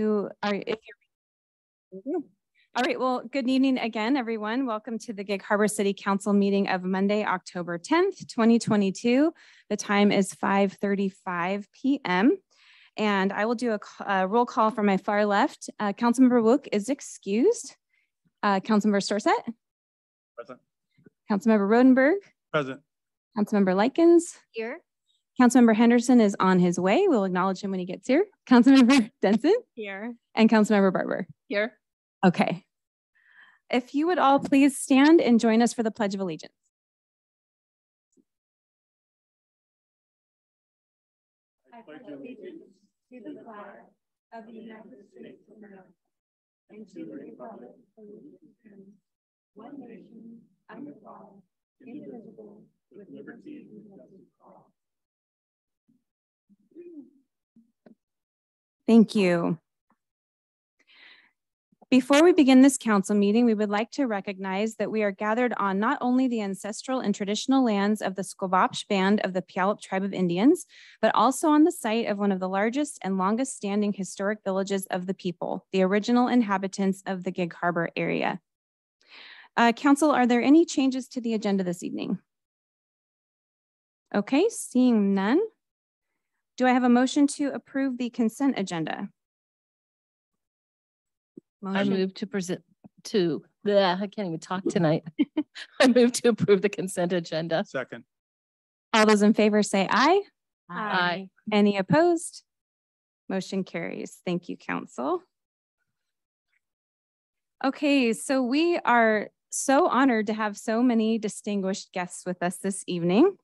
All right, well, good evening again, everyone. Welcome to the Gig Harbor City Council meeting of Monday, October 10th, 2022. The time is 5:35 p.m. And I will do a roll call from my far left. Councilmember Wook is excused. Councilmember Strose. Present. Councilmember Rodenberg. Present. Councilmember Likens. Here. Councilmember Henderson is on his way. We'll acknowledge him when he gets here. Councilmember Denson. Here. And Councilmember Barber. Here. Okay. If you would all please stand and join us for the Pledge of Allegiance. I pledge allegiance to the flag of the United States of America and to the republic for which it stands, one nation, under God, indivisible, with liberty and justice for all. Thank you. Before we begin this council meeting, we would like to recognize that we are gathered on not only the ancestral and traditional lands of the Squabash Band of the Puyallup Tribe of Indians, but also on the site of one of the largest and longest standing historic villages of the people, the original inhabitants of the Gig Harbor area. Council, are there any changes to the agenda this evening? Okay, seeing none. Do I have a motion to approve the consent agenda? Motion. I move to present to, I can't even talk tonight. I move to approve the consent agenda. Second. All those in favor say aye. Aye. Any opposed? Motion carries. Thank you, Council. Okay, so we are so honored to have so many distinguished guests with us this evening.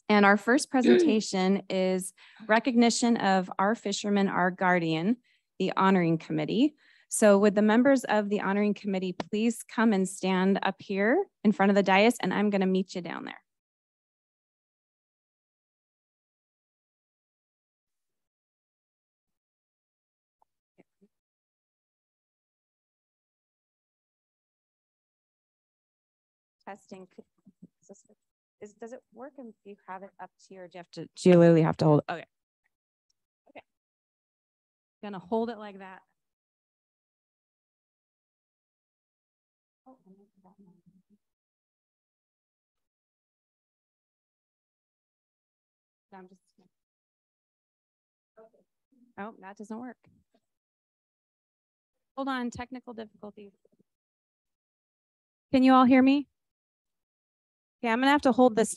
And our first presentation is recognition of Our Fisherman, Our Guardian, the Honoring Committee. So would the members of the Honoring Committee please come and stand up here in front of the dais, and I'm going to meet you down there. Testing. Does it work if you have it up to your, do you literally have to hold it? Okay. Okay. Gonna hold it like that. Oh, I'm just, okay. Oh, that doesn't work. Hold on, technical difficulties. Can you all hear me? Yeah, I'm gonna have to hold this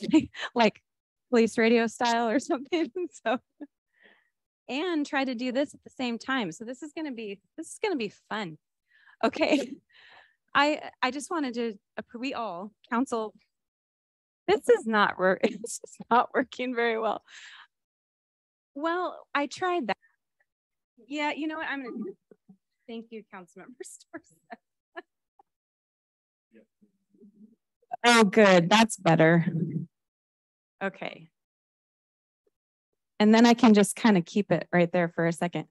like police radio style or something. So, and try to do this at the same time. So this is gonna be fun. Okay. I just wanted to, we all, council, this is not working very well. Well, I tried that. Yeah, you know what? I'm gonna do. Thank you, Councilmember Strose. Oh, good. That's better. Okay. And then I can just kind of keep it right there for a second.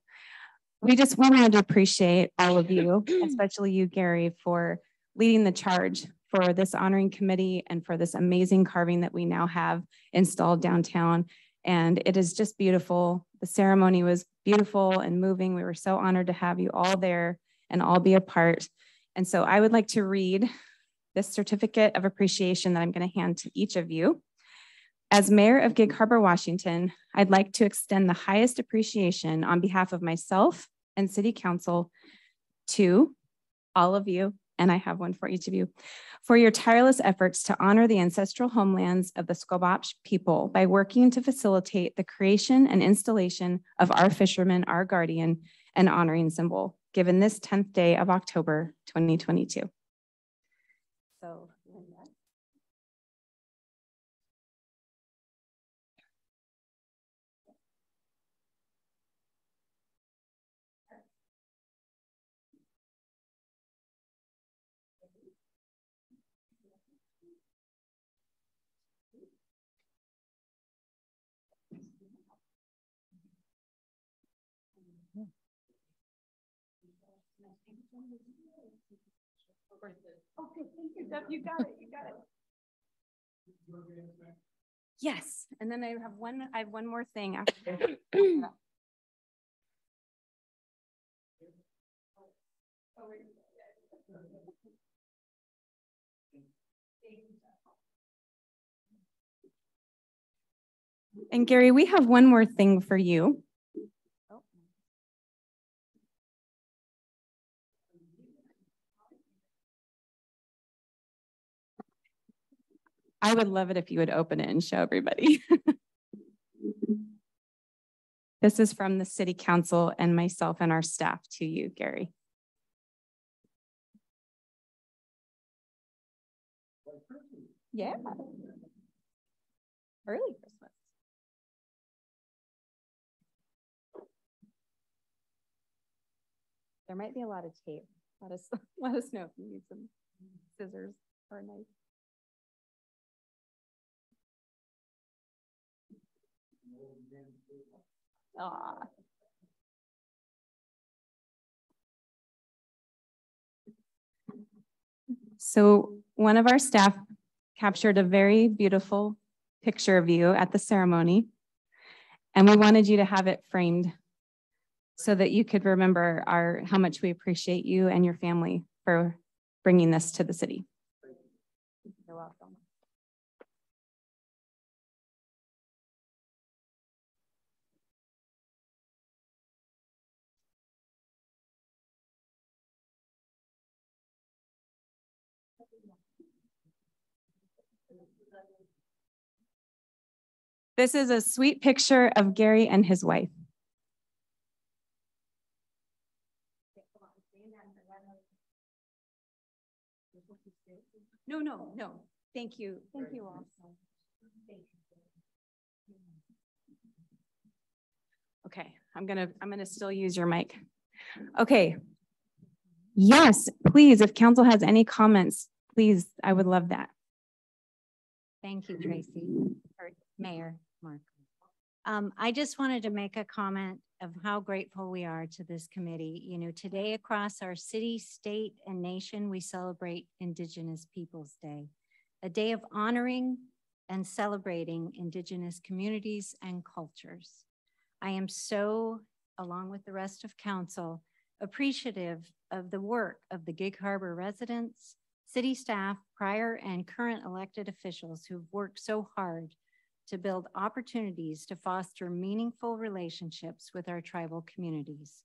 We wanted to appreciate all of you, especially you, Gary, for leading the charge for this honoring committee and for this amazing carving that we now have installed downtown. And it is just beautiful. The ceremony was beautiful and moving. We were so honored to have you all there and all be a part. And so I would like to read this certificate of appreciation that I'm going to hand to each of you. As Mayor of Gig Harbor, Washington, I'd like to extend the highest appreciation on behalf of myself and City Council to all of you, and I have one for each of you, for your tireless efforts to honor the ancestral homelands of the Squabash people by working to facilitate the creation and installation of Our Fisherman, Our Guardian, and honoring symbol, given this 10th day of October, 2022. So, okay, thank you, Deb. You got it. You got it. Yes, and then I have one more thing after. And Gary, we have one more thing for you. I would love it if you would open it and show everybody. This is from the City Council and myself and our staff to you, Gary. Yeah. Early Christmas. There might be a lot of tape. Let us know if you need some scissors or a knife. Aww. So one of our staff captured a very beautiful picture of you at the ceremony, and we wanted you to have it framed so that you could remember how much we appreciate you and your family for bringing this to the city. You're welcome. This is a sweet picture of Gary and his wife. No. Thank you. Thank you all. Okay, I'm gonna still use your mic. Okay. Yes, please, if council has any comments, please, I would love that. Thank you, Tracy, or Mayor Mark. I just wanted to make a comment of how grateful we are to this committee. You know, today across our city, state, and nation, we celebrate Indigenous Peoples Day, a day of honoring and celebrating Indigenous communities and cultures. I am so, along with the rest of council, appreciative of the work of the Gig Harbor residents, city staff, prior and current elected officials who've worked so hard to build opportunities to foster meaningful relationships with our tribal communities.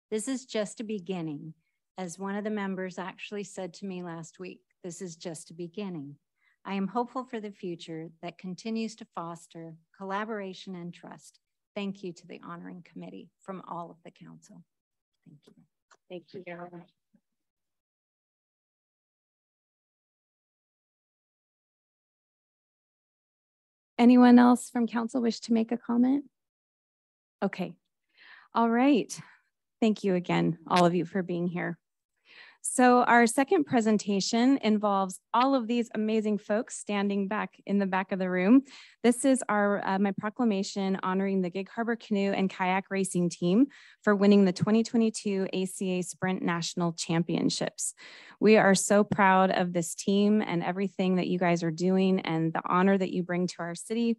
This is just a beginning. As one of the members actually said to me last week, this is just a beginning. I am hopeful for the future that continues to foster collaboration and trust. Thank you to the honoring committee from all of the council. Thank you. Thank you very much. Anyone else from council wish to make a comment? Okay. All right. Thank you again, all of you, for being here. So our second presentation involves all of these amazing folks standing back in the back of the room. This is my proclamation honoring the Gig Harbor Canoe and Kayak racing team for winning the 2022 ACA Sprint National Championships. We are so proud of this team and everything that you guys are doing and the honor that you bring to our city.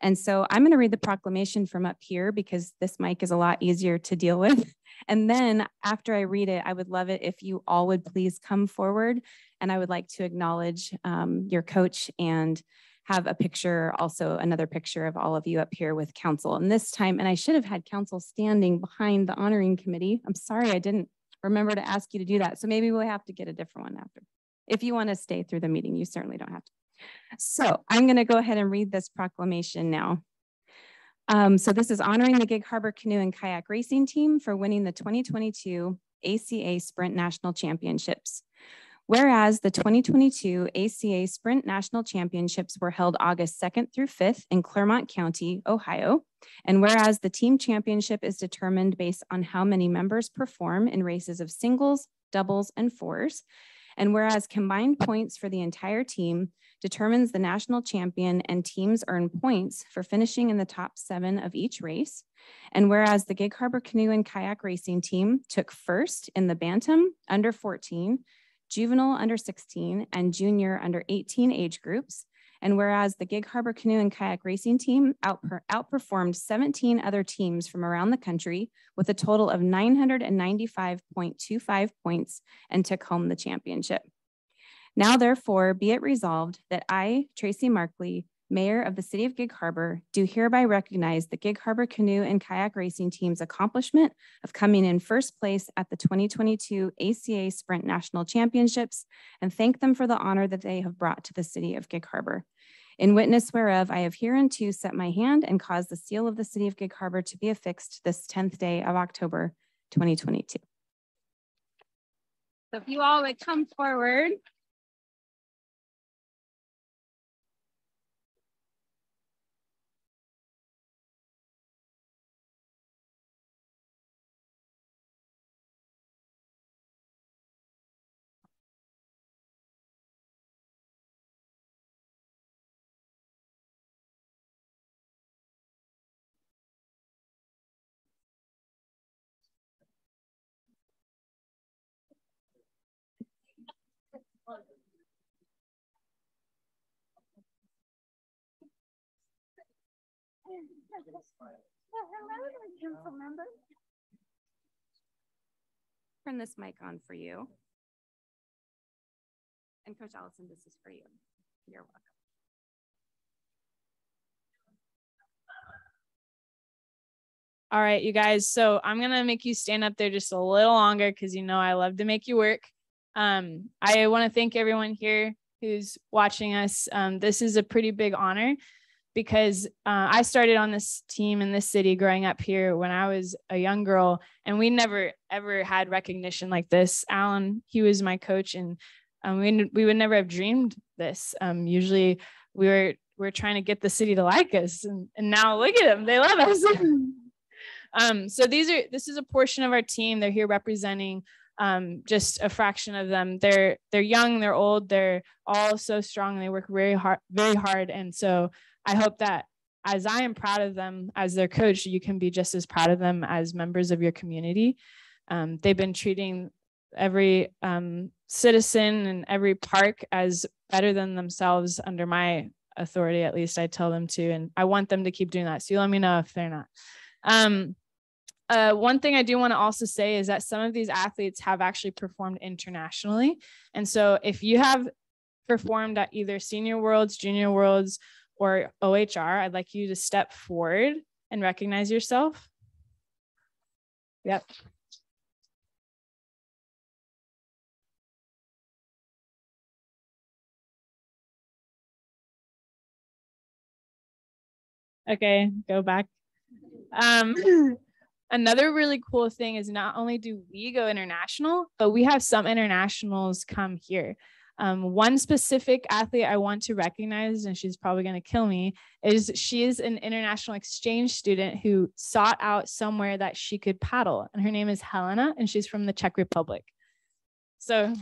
And so I'm going to read the proclamation from up here because this mic is a lot easier to deal with. And then after I read it, I would love it if you all would please come forward. And I would like to acknowledge your coach and have a picture, also another picture of all of you up here with council. And this time, and I should have had council standing behind the honoring committee. I'm sorry, I didn't remember to ask you to do that. So maybe we'll have to get a different one after. If you want to stay through the meeting, you certainly don't have to. So I'm going to go ahead and read this proclamation now. So this is honoring the Gig Harbor Canoe and Kayak racing team for winning the 2022 ACA Sprint National Championships. Whereas the 2022 ACA Sprint National Championships were held August 2nd through 5th in Clermont County, Ohio. And whereas the team championship is determined based on how many members perform in races of singles, doubles, and fours. And whereas combined points for the entire team determines the national champion and teams earn points for finishing in the top 7 of each race. And whereas the Gig Harbor Canoe and Kayak racing team took first in the Bantam, under 14, Juvenile under 16, and Junior under 18 age groups. And whereas the Gig Harbor Canoe and Kayak Racing Team outperformed 17 other teams from around the country with a total of 995.25 points and took home the championship. Now, therefore, be it resolved that I, Tracy Markley, Mayor of the City of Gig Harbor, do hereby recognize the Gig Harbor Canoe and Kayak Racing Team's accomplishment of coming in first place at the 2022 ACA Sprint National Championships and thank them for the honor that they have brought to the City of Gig Harbor. In witness whereof, I have hereunto set my hand and caused the seal of the City of Gig Harbor to be affixed this 10th day of October, 2022. So if you all would come forward. Turn this mic on for you. And Coach Allison, this is for you. You're welcome. All right, you guys. So I'm going to make you stand up there just a little longer because you know I love to make you work. I want to thank everyone here who's watching us. This is a pretty big honor because I started on this team in this city growing up here when I was a young girl, and we never ever had recognition like this. Alan, he was my coach, and we would never have dreamed this. Usually we're trying to get the city to like us, and now look at them, they love us. So this is a portion of our team. They're here representing just a fraction of them. They're young, they're old, they're all so strong. They work very hard. And so I hope that as I am proud of them as their coach, you can be just as proud of them as members of your community. They've been treating every citizen and every park as better than themselves under my authority. At least I tell them to, and I want them to keep doing that. So you let me know if they're not. One thing I do want to also say is that some of these athletes have actually performed internationally. And so if you have performed at either Senior Worlds, Junior Worlds, or OHR, I'd like you to step forward and recognize yourself. Yep. Okay, go back. Another really cool thing is not only do we go international, but we have some internationals come here. One specific athlete I want to recognize, and she's probably going to kill me, is she is an international exchange student who sought out somewhere that she could paddle. And her name is Helena, and she's from the Czech Republic. So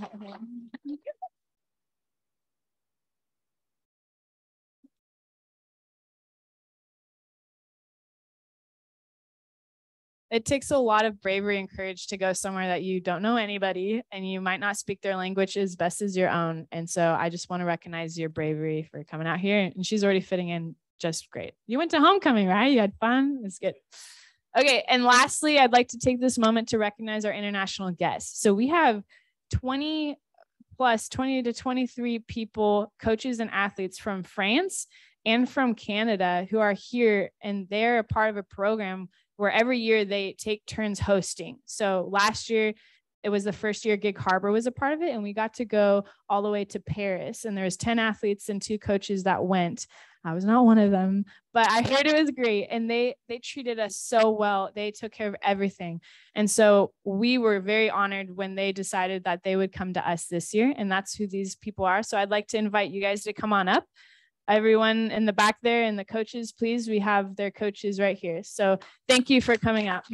it takes a lot of bravery and courage to go somewhere that you don't know anybody and you might not speak their language as best as your own. And so I just want to recognize your bravery for coming out here. And she's already fitting in just great. You went to homecoming, right? You had fun. It's good. Okay. And lastly, I'd like to take this moment to recognize our international guests. So we have 20 to 23 people, coaches and athletes from France and from Canada who are here, and they're a part of a program where every year they take turns hosting. So last year, it was the first year Gig Harbor was a part of it, and we got to go all the way to Paris. And there was 10 athletes and 2 coaches that went. I was not one of them, but I heard it was great. And they treated us so well. They took care of everything. And so we were very honored when they decided that they would come to us this year. And that's who these people are. So I'd like to invite you guys to come on up. Everyone in the back there and the coaches, please, we have their coaches right here. So thank you for coming out.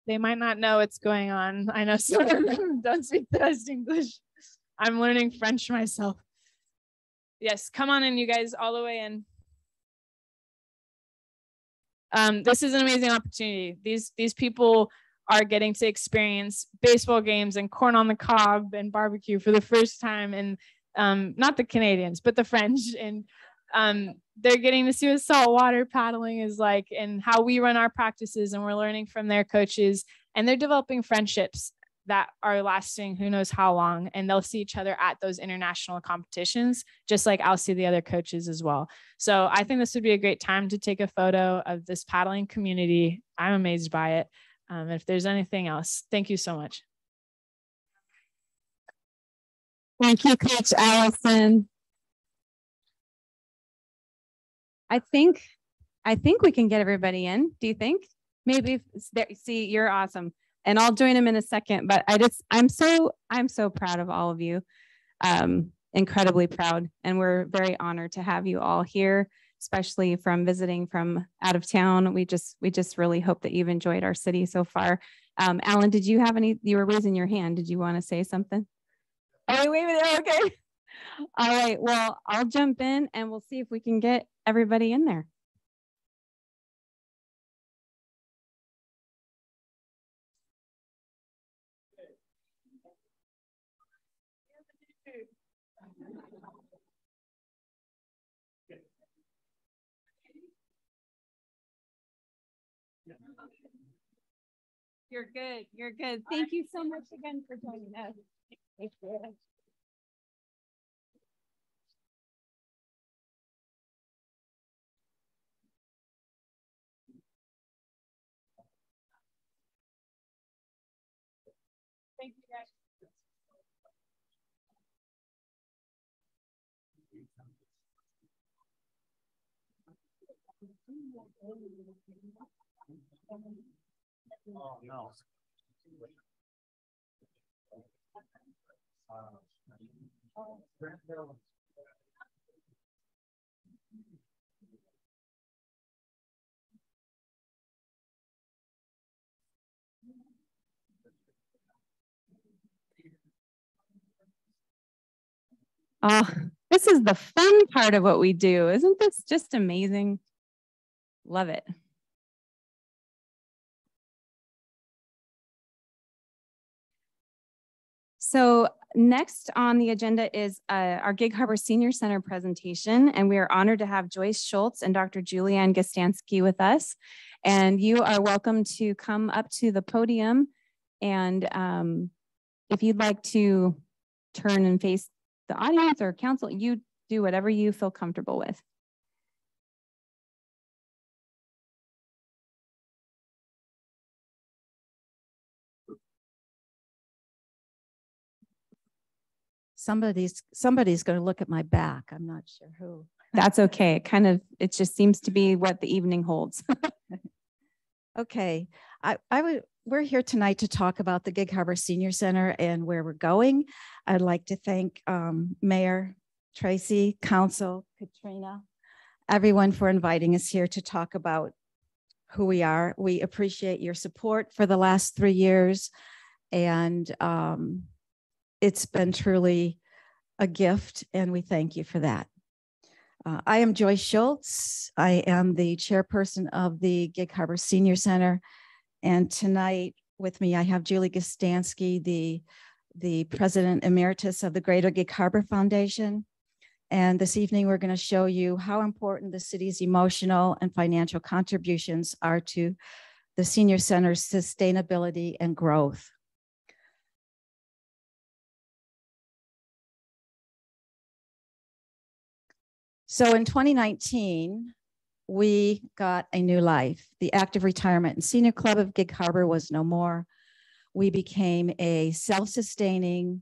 They might not know what's going on. I know some of them don't speak the best English. I'm learning French myself. Yes, come on in, you guys, all the way in. this is an amazing opportunity. These people are getting to experience baseball games and corn on the cob and barbecue for the first time. And not the Canadians, but the French. And they're getting to see what saltwater paddling is like and how we run our practices. And we're learning from their coaches, and they're developing friendships that are lasting who knows how long. And they'll see each other at those international competitions, just like I'll see the other coaches as well. So I think this would be a great time to take a photo of this paddling community. I'm amazed by it. If there's anything else, thank you so much. Thank you, Coach Allison. I think we can get everybody in. Do you think? Maybe see, you're awesome. And I'll join them in a second, but I'm so proud of all of you. Incredibly proud. And we're very honored to have you all here, especially from visiting from out of town. We just really hope that you've enjoyed our city so far. Alan, did you have you were raising your hand. Did you want to say something? Oh, wait a minute. Okay. All right. Well, I'll jump in and we'll see if we can get everybody in there. You're good. You're good. Thank you so much again for joining us. Thank you. Thank you, guys. Oh, no. Oh, this is the fun part of what we do. Isn't this just amazing? Love it. So next on the agenda is our Gig Harbor Senior Center presentation, and we are honored to have Joyce Schultz and Dr. Julianne Gostansky with us. And you are welcome to come up to the podium, and if you'd like to turn and face the audience or council, you do whatever you feel comfortable with. Somebody's going to look at my back. I'm not sure who. That's okay. It just seems to be what the evening holds. Okay. We're here tonight to talk about the Gig Harbor Senior Center and where we're going. I'd like to thank Mayor Tracy, Council, Katrina, everyone for inviting us here to talk about who we are. We appreciate your support for the last 3 years. And it's been truly a gift, and we thank you for that. I am Joyce Schultz. I am the chairperson of the Gig Harbor Senior Center. And tonight with me, I have Julie Gostansky, the president emeritus of the Greater Gig Harbor Foundation. And this evening, we're going to show you how important the city's emotional and financial contributions are to the Senior Center's sustainability and growth. So in 2019, we got a new life. The Active Retirement and Senior Club of Gig Harbor was no more. We became a self-sustaining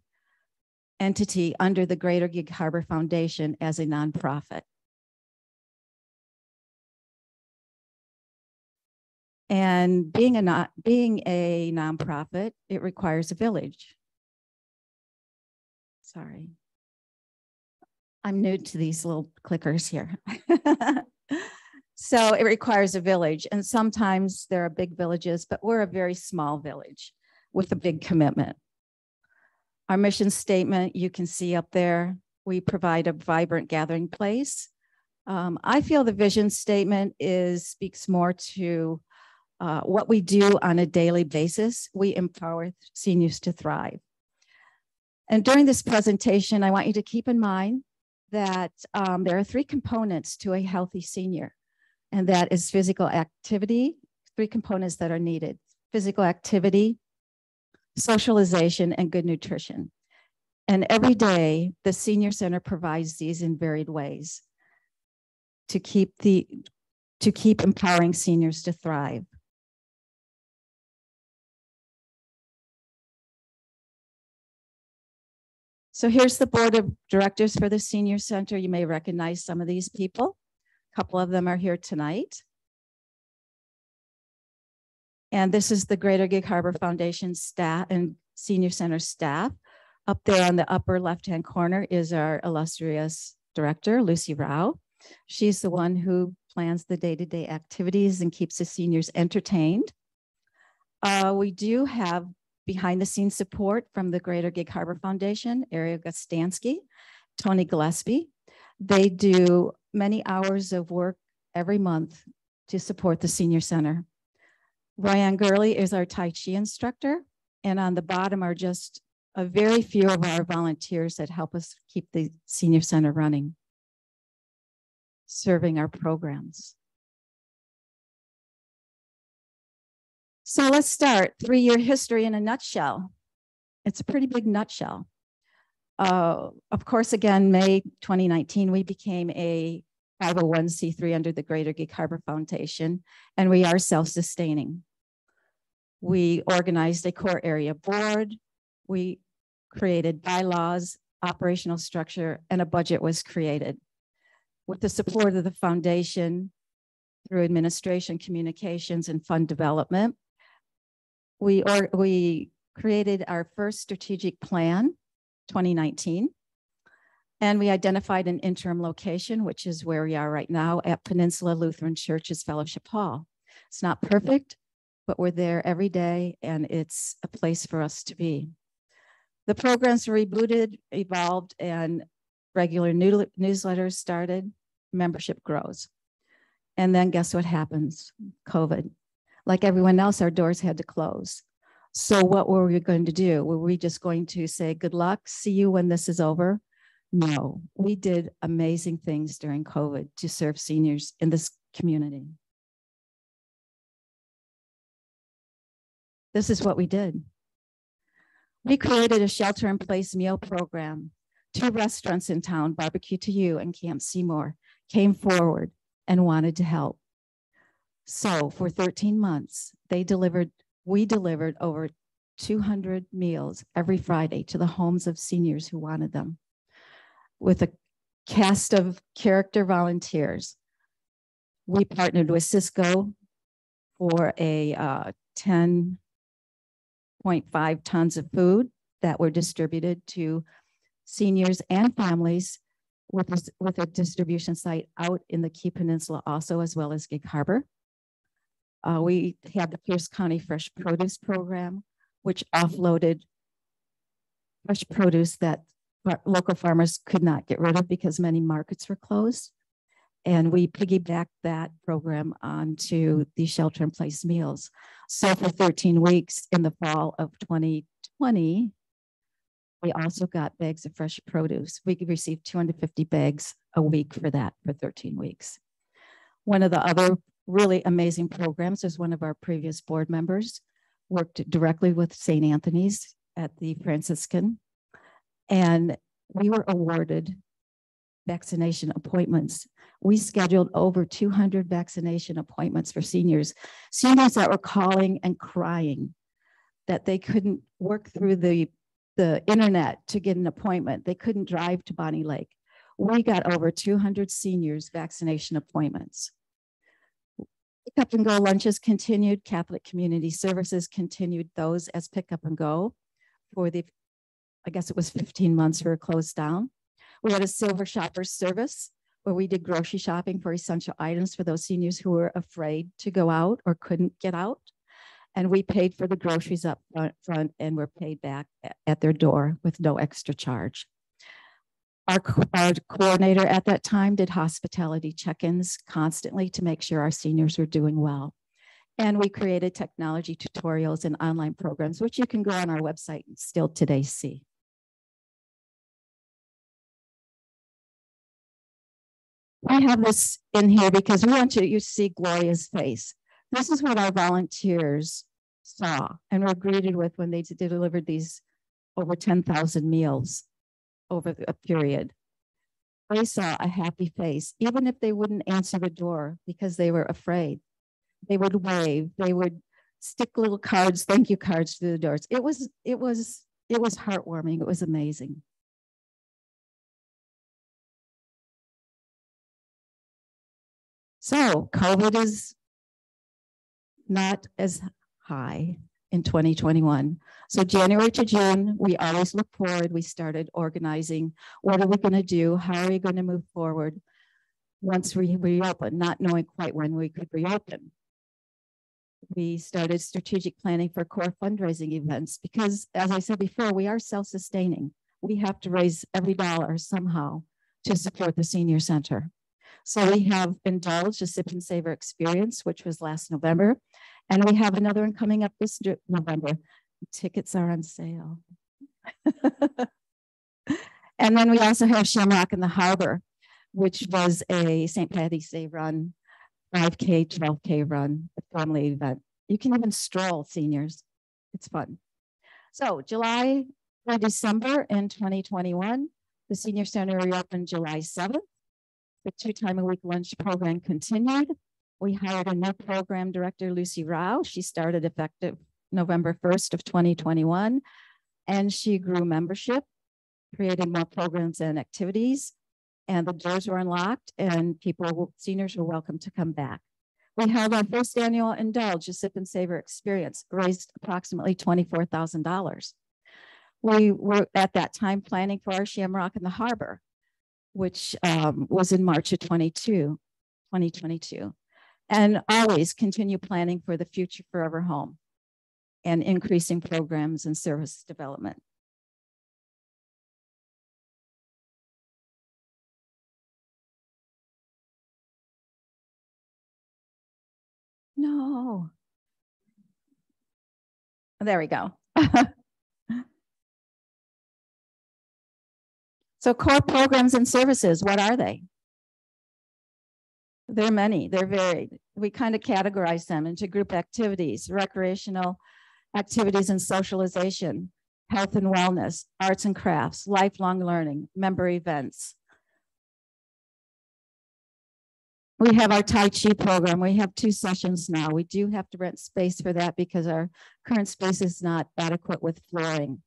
entity under the Greater Gig Harbor Foundation as a nonprofit. And being a nonprofit, it requires a village. Sorry. I'm new to these little clickers here. So it requires a village, and sometimes there are big villages, but we're a very small village with a big commitment. Our mission statement, you can see up there, we provide a vibrant gathering place I feel the vision statement speaks more to what we do on a daily basis. We empower seniors to thrive. And during this presentation, I want you to keep in mind that there are 3 components to a healthy senior, and that is physical activity, 3 components that are needed: physical activity, socialization, and good nutrition. And every day, the Senior Center provides these in varied ways to keep empowering seniors to thrive. So here's the board of directors for the Senior Center. You may recognize some of these people. A couple of them are here tonight. And this is the Greater Gig Harbor Foundation staff and Senior Center staff. Up there on the upper left-hand corner is our illustrious director, Lucy Rao. She's the one who plans the day-to-day activities and keeps the seniors entertained. We do have behind-the-scenes support from the Greater Gig Harbor Foundation, Ariel Gostansky, Tony Gillespie. They do many hours of work every month to support the Senior Center. Ryan Gurley is our Tai Chi instructor, and on the bottom are just a very few of our volunteers that help us keep the Senior Center running, serving our programs. So let's start. 3-year history in a nutshell. It's a pretty big nutshell. Of course, again, May 2019, we became a 501c3 under the Greater Gig Harbor Foundation, and we are self-sustaining. We organized a core area board. We created bylaws, operational structure, and a budget was created. With the support of the foundation through administration, communications, and fund development, we created our first strategic plan, 2019, and we identified an interim location, which is where we are right now at Peninsula Lutheran Church's Fellowship Hall. It's not perfect, but we're there every day, and it's a place for us to be. The programs rebooted, evolved, and regular newsletters started. Membership grows. And then guess what happens? COVID. Like everyone else, our doors had to close. So what were we going to do? Were we just going to say, good luck, see you when this is over? No, we did amazing things during COVID to serve seniors in this community. This is what we did. We created a shelter-in-place meal program. 2 restaurants in town, Barbecue to You and Camp Seymour, came forward and wanted to help. So for 13 months, we delivered over 200 meals every Friday to the homes of seniors who wanted them, with a cast of character volunteers. We partnered with Cisco for a 10.5 tons of food that were distributed to seniors and families with a distribution site out in the Key Peninsula also, as well as Gig Harbor. We had the Pierce County Fresh Produce Program, which offloaded fresh produce that local farmers could not get rid of because many markets were closed. And we piggybacked that program onto the shelter-in-place meals. So for 13 weeks in the fall of 2020, we also got bags of fresh produce. We received 250 bags a week for that for 13 weeks. One of the other really amazing programs is one of our previous board members worked directly with St. Anthony's at the Franciscan, and we were awarded vaccination appointments. We scheduled over 200 vaccination appointments for seniors that were calling and crying that they couldn't work through the internet to get an appointment. They couldn't drive to Bonnie Lake. We got over 200 seniors vaccination appointments. Pick up and go lunches continued. Catholic Community Services continued those as pick up and go for the, I guess it was 15 months we were closed down. We had a Silver Shoppers service where we did grocery shopping for essential items for those seniors who were afraid to go out or couldn't get out. And we paid for the groceries up front and were paid back at their door with no extra charge. Our coordinator at that time did hospitality check-ins constantly to make sure our seniors were doing well. And we created technology tutorials and online programs, which you can go on our website and still today see. I have this in here because we want you to see Gloria's face. This is what our volunteers saw and were greeted with when they delivered these over 10,000 meals over a period. They saw a happy face, even if they wouldn't answer the door because they were afraid. They would wave, they would stick little cards, thank you cards through the doors. It was heartwarming. It was amazing. So COVID is not as high in 2021. So January to June, we always look forward. We started organizing. What are we going to do? How are we going to move forward once we reopen, not knowing quite when we could reopen? We started strategic planning for core fundraising events because, as I said before, we are self-sustaining. We have to raise every dollar somehow to support the senior center. So we have indulged a Sip and Savor experience, which was last November. And we have another one coming up this November. Tickets are on sale. And then we also have Shamrock in the Harbor, which was a St. Patty's Day run, 5K, 12K run, a family event. You can even stroll, seniors. It's fun. So July through December in 2021, the Senior Center reopened July 7th. The 2-time-a-week lunch program continued. We hired a new program director, Lucy Rao. She started effective November 1st of 2021, and she grew membership, created more programs and activities, and the doors were unlocked and seniors were welcome to come back. We held our first annual Indulge, a Sip and Savor experience, raised approximately $24,000. We were at that time planning for our Shamrock in the Harbor, which was in March of 2022. And always continue planning for the future forever home and increasing programs and service development. No. There we go. So core programs and services, what are they? There are many, they're varied. We kind of categorize them into group activities, recreational activities and socialization, health and wellness, arts and crafts, lifelong learning, member events. We have our Tai Chi program. We have 2 sessions now. We do have to rent space for that because our current space is not adequate with flooring.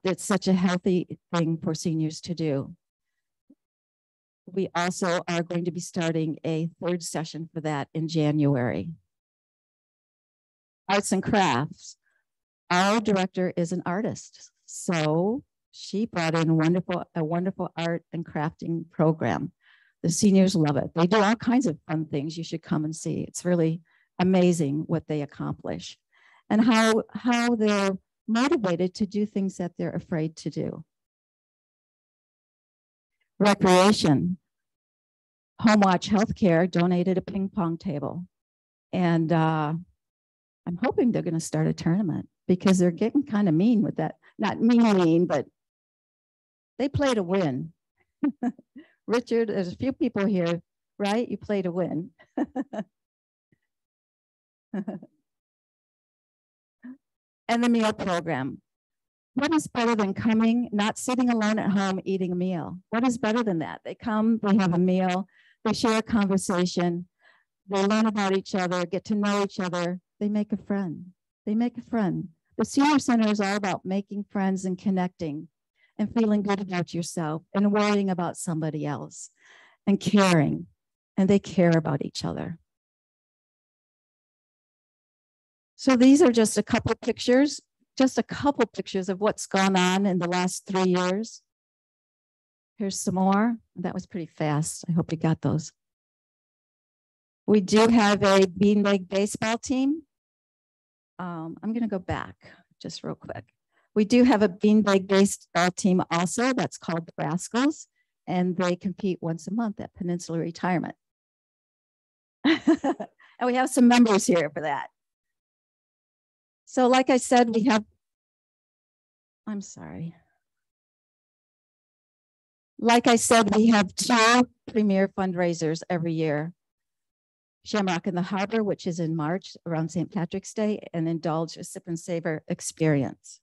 It's such a healthy thing for seniors to do. We also are going to be starting a 3rd session for that in January. Arts and crafts. Our director is an artist, so she brought in a wonderful art and crafting program. The seniors love it. They do all kinds of fun things. You should come and see. It's really amazing what they accomplish and how they're motivated to do things that they're afraid to do. Recreation. Home Watch Healthcare donated a ping pong table. And I'm hoping they're going to start a tournament because they're getting kind of mean with that. Not mean, but they play to win. Richard, there's a few people here, right? You play to win. And the meal program. What is better than coming, not sitting alone at home eating a meal? What is better than that? They come, they have a meal, they share a conversation, they learn about each other, get to know each other, they make a friend. They make a friend. The Senior Center is all about making friends and connecting and feeling good about yourself and worrying about somebody else and caring, and they care about each other. So these are just a couple pictures of what's gone on in the last 3 years. Here's some more. That was pretty fast. I hope you got those. We do have a beanbag baseball team. I'm going to go back just real quick. We do have a beanbag based team also that's called the Rascals, and they compete once a month at Peninsula Retirement. And we have some members here for that. So like I said, we have, I'm sorry. Like I said, we have 2 premier fundraisers every year. Shamrock in the Harbor, which is in March around St. Patrick's Day, and Indulge a Sip and Savor experience.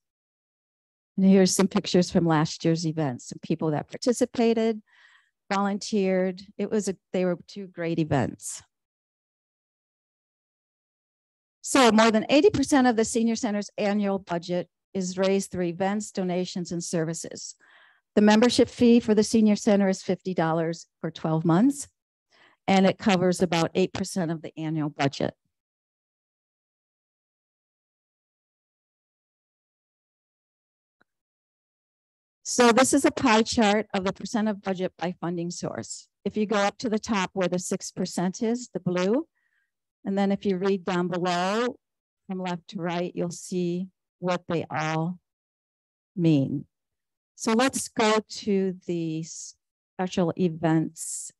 And here's some pictures from last year's events, some people that participated, volunteered. They were 2 great events. So more than 80% of the Senior Center's annual budget is raised through events, donations, and services. The membership fee for the Senior Center is $50 for 12 months, and it covers about 8% of the annual budget. So this is a pie chart of the percent of budget by funding source. If you go up to the top where the 6% is, the blue, and then if you read down below from left to right, you'll see what they all mean. So let's go to the special events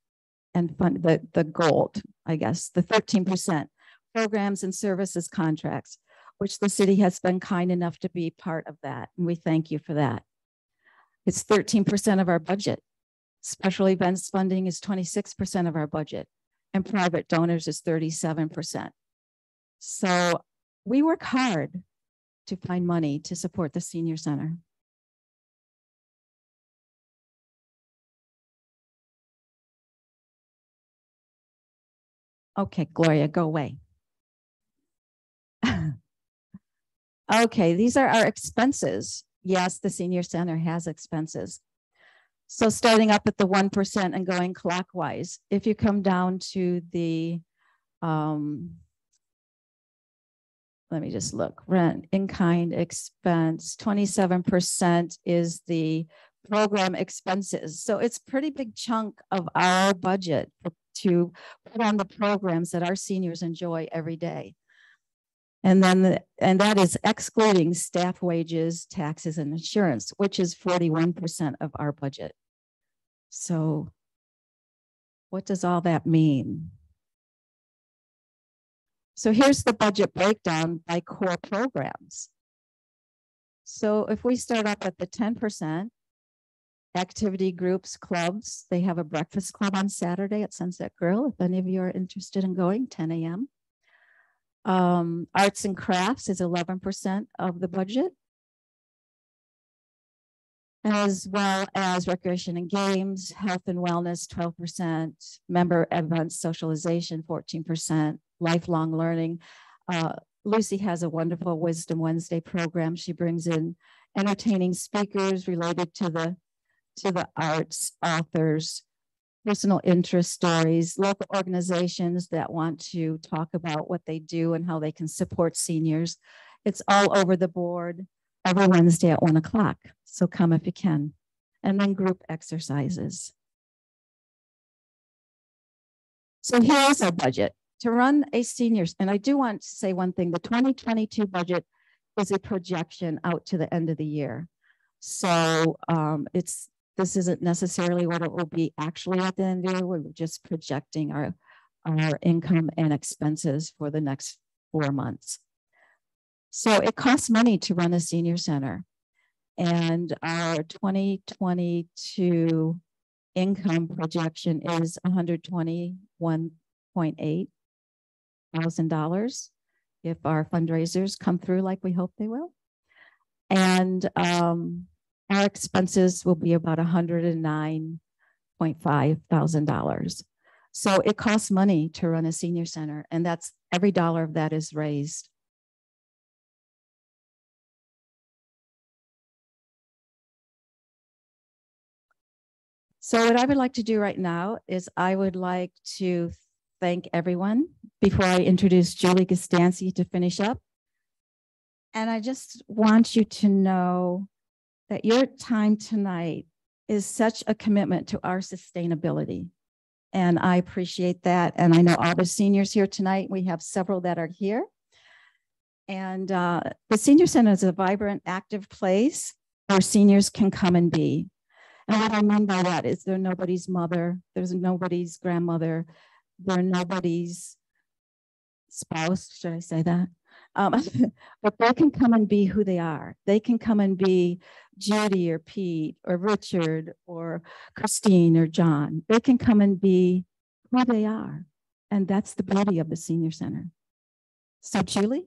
and fund, the gold, I guess, the 13%, programs and services contracts, which the city has been kind enough to be part of that. And we thank you for that. It's 13% of our budget. Special events funding is 26% of our budget, and private donors is 37%. So we work hard to find money to support the Senior Center. Okay, Gloria, go away. Okay, these are our expenses. Yes, the Senior Center has expenses. So starting up at the 1% and going clockwise, if you come down to the, let me just look, rent, in-kind expense, 27% is the program expenses. So it's a pretty big chunk of our budget to put on the programs that our seniors enjoy every day. And then, and that is excluding staff wages, taxes, and insurance, which is 41% of our budget. So what does all that mean? So here's the budget breakdown by core programs. So if we start up at the 10%, activity groups, clubs, they have a breakfast club on Saturday at Sunset Grill. If any of you are interested in going, 10 a.m. Arts and crafts is 11% of the budget, as well as recreation and games, health and wellness, 12%, member events, socialization, 14%, lifelong learning. Lucy has a wonderful Wisdom Wednesday program. She brings in entertaining speakers related to the arts, authors, personal interest stories, local organizations that want to talk about what they do and how they can support seniors. It's all over the board every Wednesday at 1 o'clock. So come if you can. And then group exercises. So here's our budget. To run a seniors, and I do want to say one thing, the 2022 budget is a projection out to the end of the year. So this isn't necessarily what it will be actually at the end of the year. We're just projecting our income and expenses for the next 4 months. So it costs money to run a senior center. And our 2022 income projection is $121.8 thousand if our fundraisers come through like we hope they will. And our expenses will be about $109.5 thousand. So it costs money to run a senior center, and that's every dollar of that is raised. So what I would like to do right now is I would like to thank everyone before I introduce Julie Gastansi to finish up. And I just want you to know that your time tonight is such a commitment to our sustainability. And I appreciate that. And I know all the seniors here tonight, we have several that are here. And the senior center is a vibrant, active place where seniors can come and be. And what I mean by that is they're nobody's mother, there's nobody's grandmother, they're nobody's spouse, should I say that? But they can come and be who they are. They can come and be Judy or Pete or Richard or Christine or John. They can come and be who they are. And that's the beauty of the senior center. So Julie?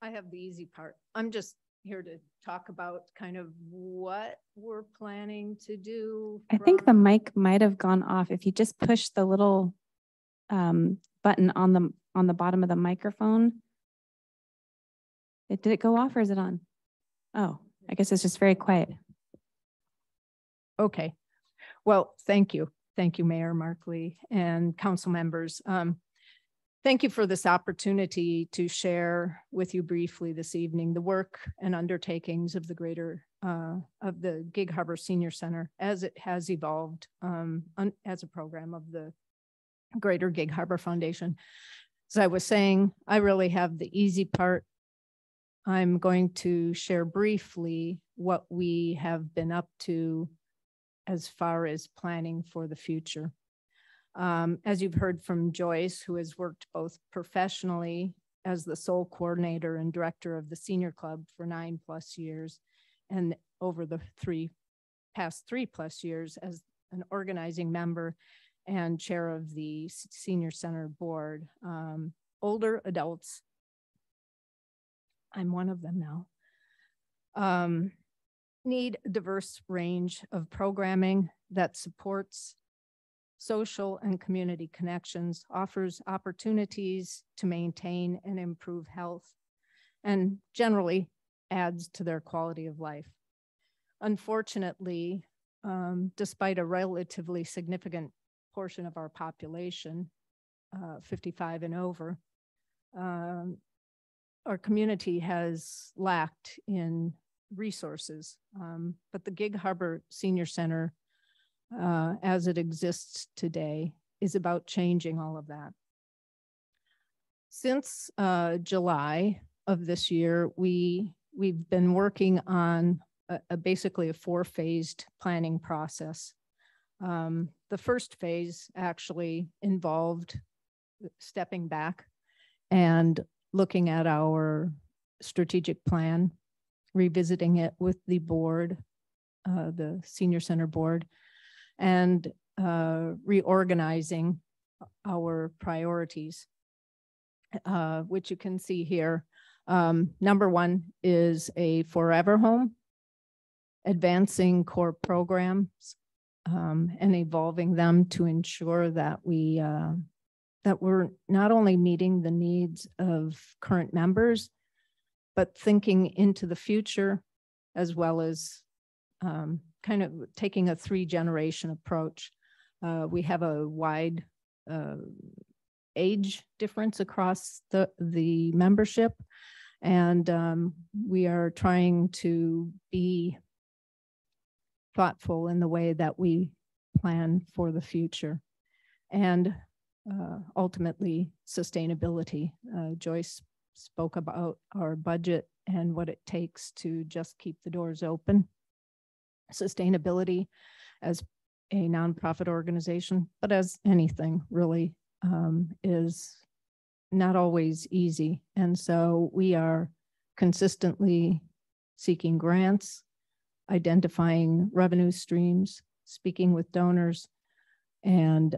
I have the easy part. I'm just here to talk about kind of what we're planning to do. I think the mic might have gone off. If you just push the little button on the bottom of the microphone. Did it go off or is it on? Oh, I guess it's just very quiet. Okay. Well, thank you. Thank you, Mayor Markley and council members. Thank you for this opportunity to share with you briefly this evening the work and undertakings of the Gig Harbor Senior Center as it has evolved as a program of the Greater Gig Harbor Foundation. As I was saying, I really have the easy part. I'm going to share briefly what we have been up to as far as planning for the future. As you've heard from Joyce, who has worked both professionally as the sole coordinator and director of the senior club for 9+ years, and over the past 3+ years as an organizing member and chair of the senior center board. Older adults, I'm one of them now, need a diverse range of programming that supports social and community connections, offers opportunities to maintain and improve health, and generally adds to their quality of life. Unfortunately, despite a relatively significant portion of our population, 55 and over, our community has lacked in resources, but the Gig Harbor Senior Center as it exists today is about changing all of that. Since July of this year, we've been working on basically a 4-phased planning process. The first phase actually involved stepping back and looking at our strategic plan, revisiting it with the board, the Senior Center board, and reorganizing our priorities, which you can see here. Number 1 is a forever home, advancing core programs and evolving them to ensure that that we're not only meeting the needs of current members, but thinking into the future, as well as kind of taking a 3-generation approach. We have a wide age difference across the membership, and we are trying to be thoughtful in the way that we plan for the future, and ultimately sustainability. Joyce spoke about our budget and what it takes to just keep the doors open. Sustainability as a nonprofit organization, but as anything really, is not always easy. And so we are consistently seeking grants, identifying revenue streams, speaking with donors, and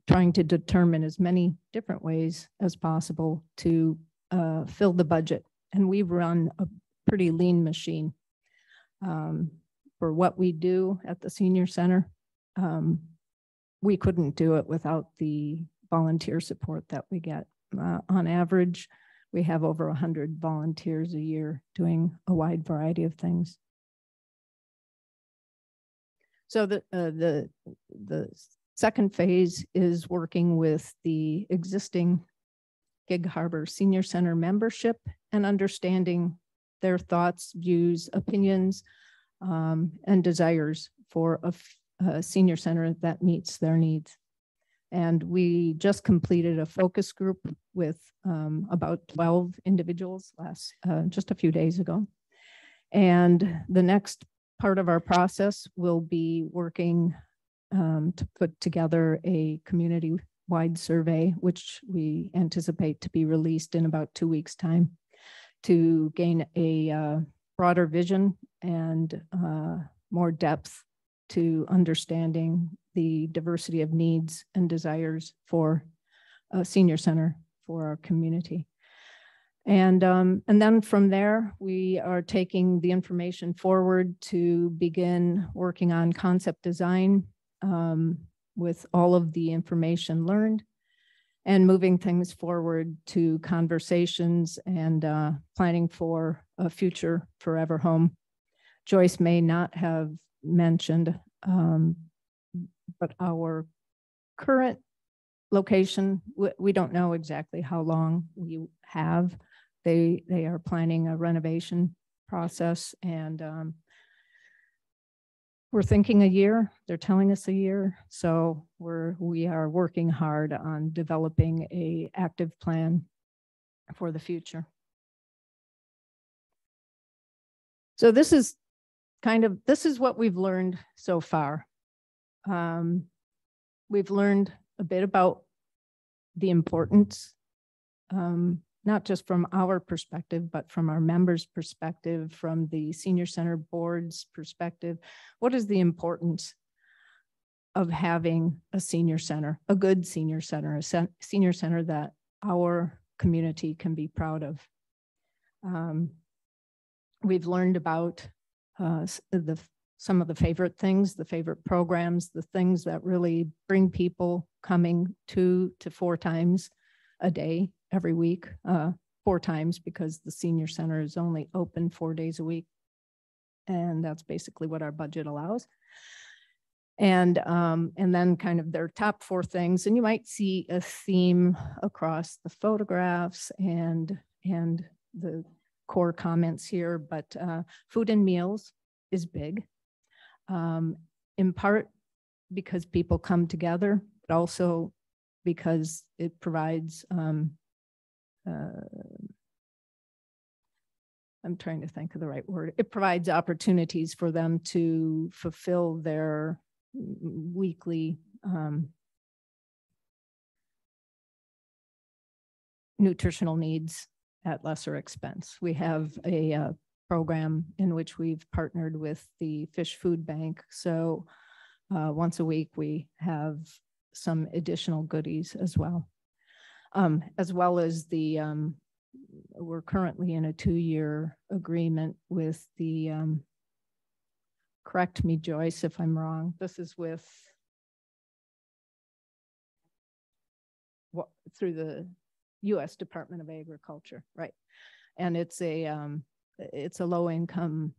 trying to determine as many different ways as possible to fill the budget. And we run a pretty lean machine. For what we do at the Senior Center, we couldn't do it without the volunteer support that we get. On average, we have over 100 volunteers a year doing a wide variety of things. So the second phase is working with the existing Gig Harbor Senior Center membership and understanding their thoughts, views, opinions and desires for a senior center that meets their needs. And we just completed a focus group with about 12 individuals just a few days ago. And the next part of our process will be working to put together a community-wide survey, which we anticipate to be released in about 2 weeks' time, to gain a broader vision and more depth to understanding the diversity of needs and desires for a senior center for our community. And then from there, we are taking the information forward to begin working on concept design with all of the information learned, and moving things forward to conversations and planning for a future forever home. Joyce may not have mentioned, but our current location, we don't know exactly how long we have. They are planning a renovation process, and we're thinking a year. They're telling us a year. So we are working hard on developing an active plan for the future. So this is what we've learned so far. We've learned a bit about the importance, not just from our perspective, but from our members' perspective, from the senior center board's perspective. What is the importance of having a senior center, a good senior center, a senior center that our community can be proud of? We've learned about some of the favorite things, the favorite programs, the things that really bring people coming 2 to 4 times a day, every week, 4 times, because the senior center is only open 4 days a week. And that's basically what our budget allows. And then kind of their top 4 things. And you might see a theme across the photographs and the core comments here, but food and meals is big. In part because people come together, but also because it provides, I'm trying to think of the right word. It provides opportunities for them to fulfill their weekly nutritional needs at lesser expense. We have a program in which we've partnered with the Fish Food Bank. So once a week, we have some additional goodies as well as the, we're currently in a 2-year agreement with the, correct me, Joyce, if I'm wrong. This is with, through the U.S. Department of Agriculture, right? And it's a low income,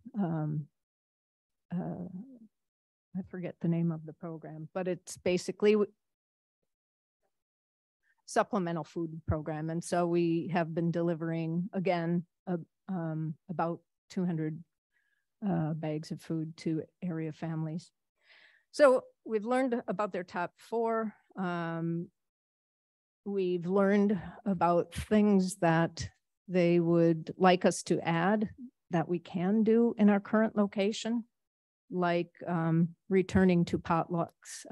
I forget the name of the program, but it's basically supplemental food program. And so we have been delivering, again, about 200 bags of food to area families. So we've learned about their top 4. We've learned about things that they would like us to add that we can do in our current location, like returning to potlucks.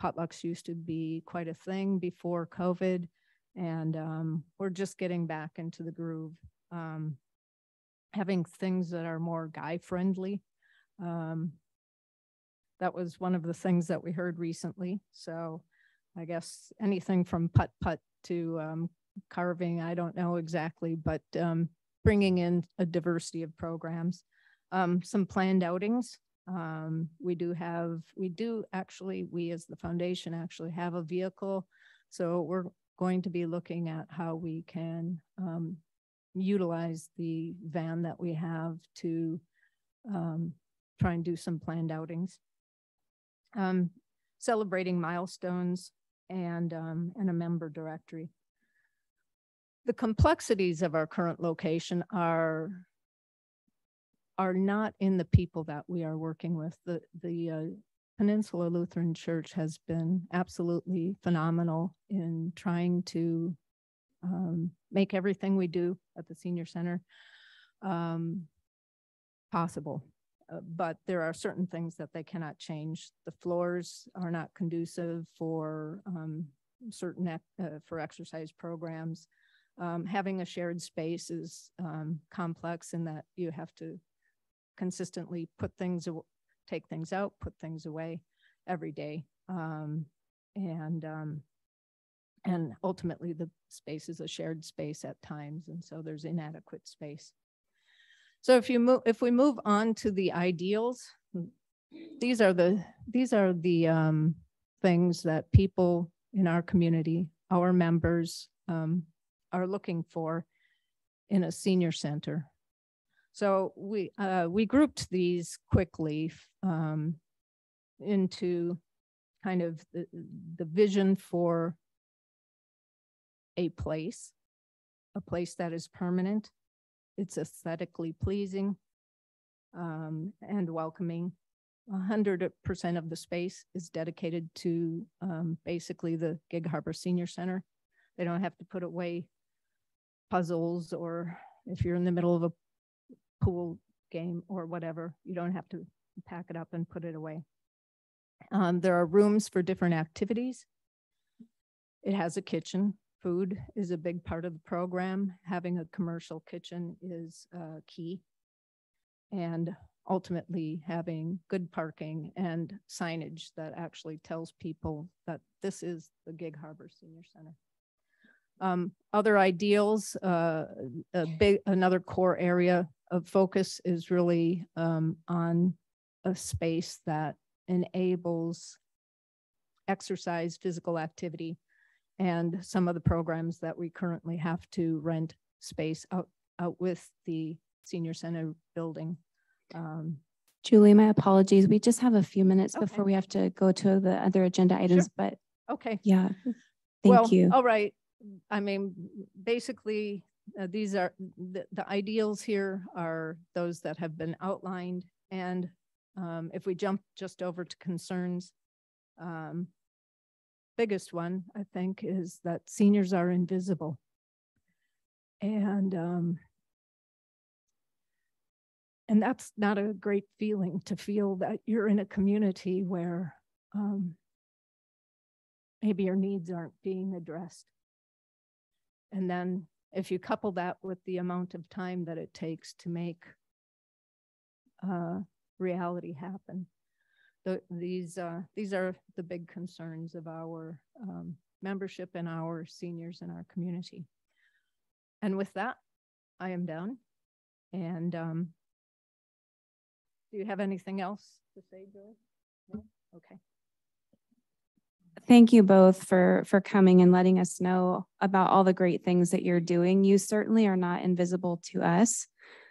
Potlucks used to be quite a thing before COVID, and we're just getting back into the groove. Having things that are more guy-friendly. That was one of the things that we heard recently. So I guess anything from putt-putt to carving, I don't know exactly, but bringing in a diversity of programs. Some planned outings. We as the foundation actually have a vehicle. So we're going to be looking at how we can utilize the van that we have to try and do some planned outings. Celebrating milestones and a member directory. The complexities of our current location are are not in the people that we are working with. The Peninsula Lutheran Church has been absolutely phenomenal in trying to make everything we do at the senior center possible. But there are certain things that they cannot change. The floors are not conducive for certain for exercise programs. Having a shared space is complex in that you have to consistently take things out, put things away every day. And ultimately the space is a shared space at times. And so there's inadequate space. So if we move on to the ideals, these are the things that people in our community, our members, are looking for in a senior center. So we grouped these quickly into kind of the vision for a place that is permanent. It's aesthetically pleasing and welcoming. 100% of the space is dedicated to basically the Gig Harbor Senior Center. They don't have to put away puzzles, or if you're in the middle of a pool game or whatever, you don't have to pack it up and put it away. There are rooms for different activities. It has a kitchen. Food is a big part of the program. Having a commercial kitchen is key. And ultimately having good parking and signage that actually tells people that this is the Gig Harbor Senior Center. Other ideals, another core area of focus is really on a space that enables exercise, physical activity, and some of the programs that we currently have to rent space out with the senior center building. Julie, my apologies. We just have a few minutes before we have to go to the other agenda items, Sure. but okay. Yeah, thank you. All right. I mean, basically, these are the ideals here are those that have been outlined. And if we jump just over to concerns, biggest one, I think, is that seniors are invisible. And that's not a great feeling, to feel that you're in a community where maybe your needs aren't being addressed. And then if you couple that with the amount of time that it takes to make reality happen, these are the big concerns of our membership and our seniors in our community. And with that, I am done. And do you have anything else to say, Joy? No? Okay. Thank you both for coming and letting us know about all the great things that you're doing. You certainly are not invisible to us.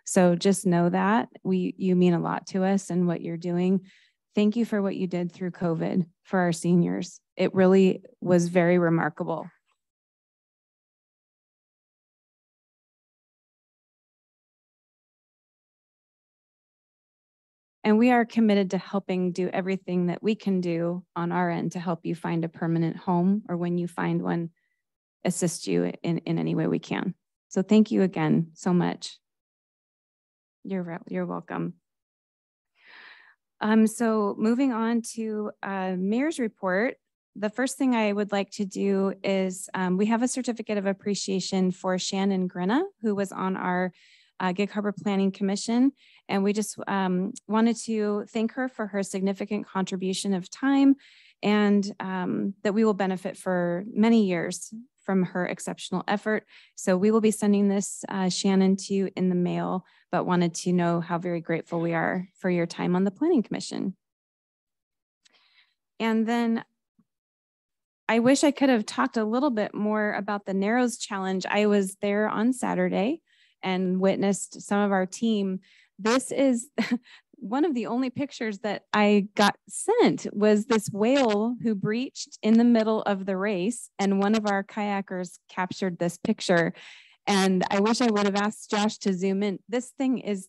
So just know that you mean a lot to us and what you're doing. Thank you for what you did through COVID for our seniors. It really was very remarkable. And we are committed to helping do everything that we can do on our end to help you find a permanent home, or when you find one, assist you in any way we can. So thank you again so much. You're welcome. So moving on to Mayor's report. The first thing I would like to do is we have a certificate of appreciation for Shannon Grinna, who was on our Gig Harbor Planning Commission. And we just wanted to thank her for her significant contribution of time, and that we will benefit for many years from her exceptional effort. So we will be sending this, Shannon, to you in the mail, but wanted to know how very grateful we are for your time on the Planning Commission. And then I wish I could have talked a little bit more about the Narrows Challenge. I was there on Saturday and witnessed some of our team. This is one of the only pictures that I got sent, was this whale who breached in the middle of the race, and one of our kayakers captured this picture. And I wish I would have asked Josh to zoom in. This thing is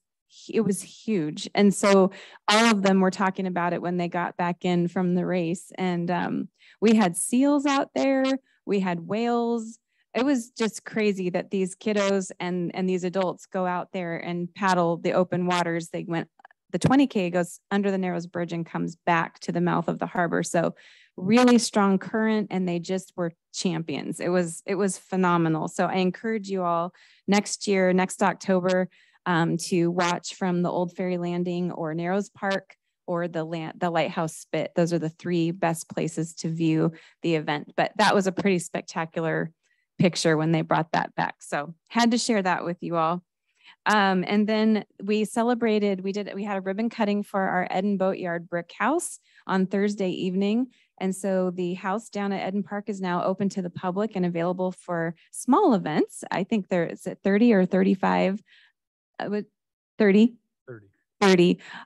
it was huge. And so all of them were talking about it when they got back in from the race. And we had seals out there, we had whales. It was just crazy that these kiddos and these adults go out there and paddle the open waters. They went, the 20K goes under the Narrows Bridge and comes back to the mouth of the harbor. So really strong current, and they just were champions. It was phenomenal. So I encourage you all next year, next October, to watch from the Old Ferry Landing or Narrows Park or the Lighthouse Spit. Those are the three best places to view the event. But that was a pretty spectacular picture when they brought that back. So had to share that with you all. And then we celebrated, we had a ribbon cutting for our Eden Boatyard brick house on Thursday evening. And so the house down at Eden Park is now open to the public and available for small events. I think there's 30 or 35, 30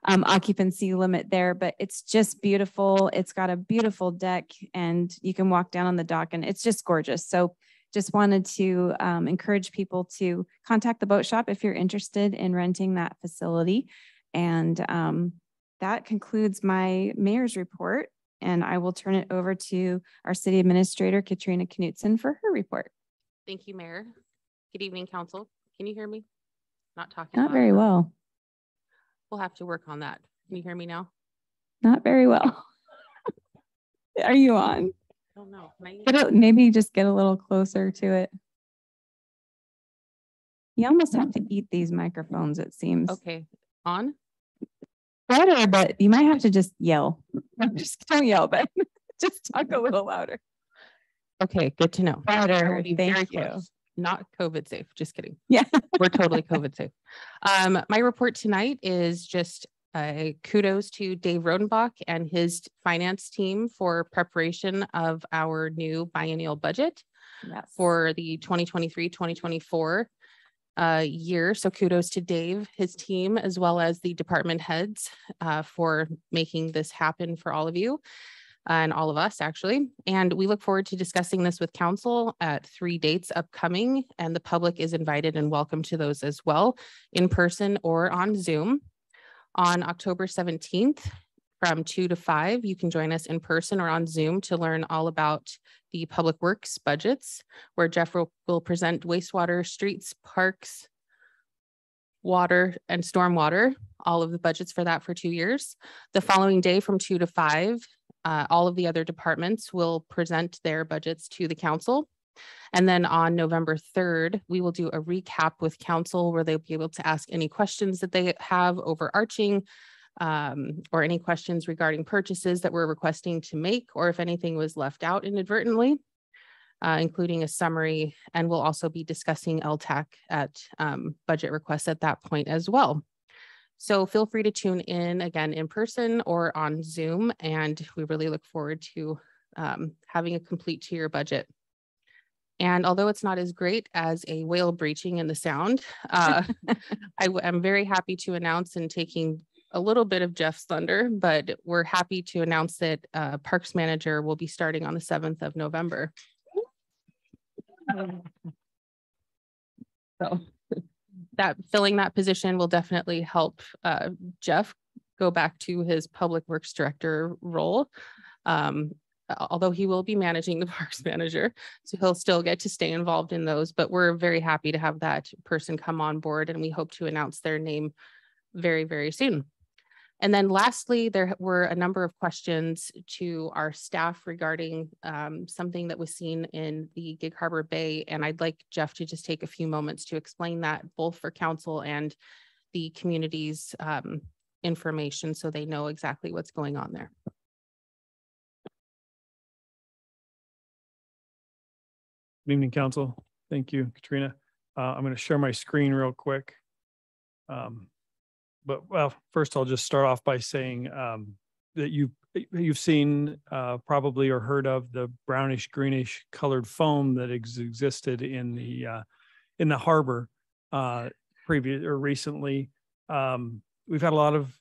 occupancy limit there, but it's just beautiful. It's got a beautiful deck and you can walk down on the dock and it's just gorgeous. So just wanted to encourage people to contact the boat shop if you're interested in renting that facility. And that concludes my mayor's report. And I will turn it over to our city administrator, Katrina Knutson, for her report. Thank you, Mayor. Good evening, council. Can you hear me? Not talking. Not very well. We'll have to work on that. Can you hear me now? Not very well. Are you on? I don't know. Maybe just get a little closer to it. You almost have to eat these microphones, it seems. Okay, on? Better, but you might have to just yell. Just don't yell, but just talk a little louder. Okay, good to know. Better, thank you. Close. Not COVID safe, just kidding. Yeah. We're totally COVID safe. My report tonight is just kudos to Dave Rodenbach and his finance team for preparation of our new biennial budget for the 2023-2024 year. So kudos to Dave, his team, as well as the department heads for making this happen for all of you and all of us, actually. And we look forward to discussing this with council at 3 dates upcoming, and the public is invited and welcome to those as well, in person or on Zoom. On October 17th from 2 to 5, you can join us in person or on Zoom to learn all about the public works budgets, where Jeff will present wastewater, streets, parks, water, and stormwater, all of the budgets for that for 2 years. The following day from 2 to 5, all of the other departments will present their budgets to the council. And then on November 3rd, we will do a recap with council where they'll be able to ask any questions that they have overarching, or any questions regarding purchases that we're requesting to make, or if anything was left out inadvertently, including a summary. And we'll also be discussing LTAC at budget requests at that point as well. So feel free to tune in again in person or on Zoom. And we really look forward to having a complete 2-year budget. And although it's not as great as a whale breaching in the sound, I'm very happy to announce, and taking a little bit of Jeff's thunder, but we're happy to announce that Parks Manager will be starting on the 7th of November. So filling that position will definitely help Jeff go back to his Public Works Director role. Although he will be managing the Parks Manager, so he'll still get to stay involved in those, but we're very happy to have that person come on board, and we hope to announce their name very, very soon. And then lastly, there were a number of questions to our staff regarding something that was seen in the Gig Harbor Bay, and I'd like Jeff to just take a few moments to explain that, both for council and the community's information, so they know exactly what's going on there. Good evening, council. Thank you, Katrina. I'm going to share my screen real quick. Well, first I'll just start off by saying that you've seen probably or heard of the brownish greenish colored foam that existed in the harbor recently. We've had a lot of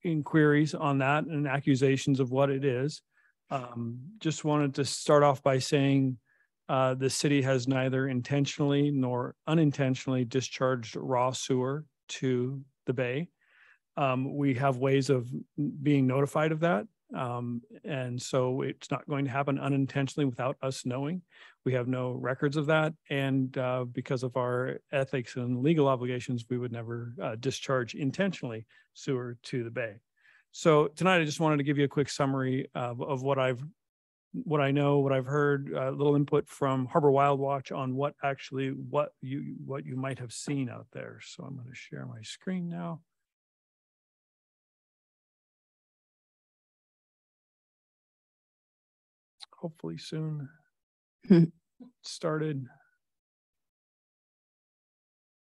inquiries on that and accusations of what it is. Just wanted to start off by saying the city has neither intentionally nor unintentionally discharged raw sewer to the bay. We have ways of being notified of that. And so it's not going to happen unintentionally without us knowing. We have no records of that. And because of our ethics and legal obligations, we would never discharge intentionally sewer to the bay. So tonight, I just wanted to give you a quick summary of what I know, what I've heard, a little input from Harbor Wild Watch on what you might have seen out there. So I'm going to share my screen now. Hopefully soon. Started.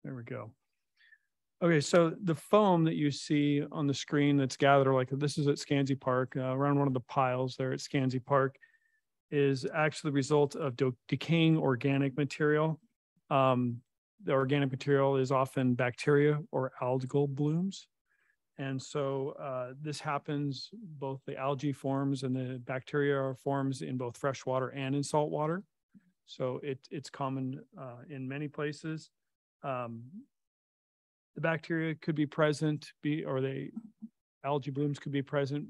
There we go. Okay, so the foam that you see on the screen that's gathered, like this is at Scansey Park, around one of the piles there at Scansey Park, is actually the result of decaying organic material. The organic material is often bacteria or algal blooms. And so this happens, both the algae forms and the bacteria forms in both fresh water and in salt water. So it's common in many places. The bacteria could be present, or the algae blooms could be present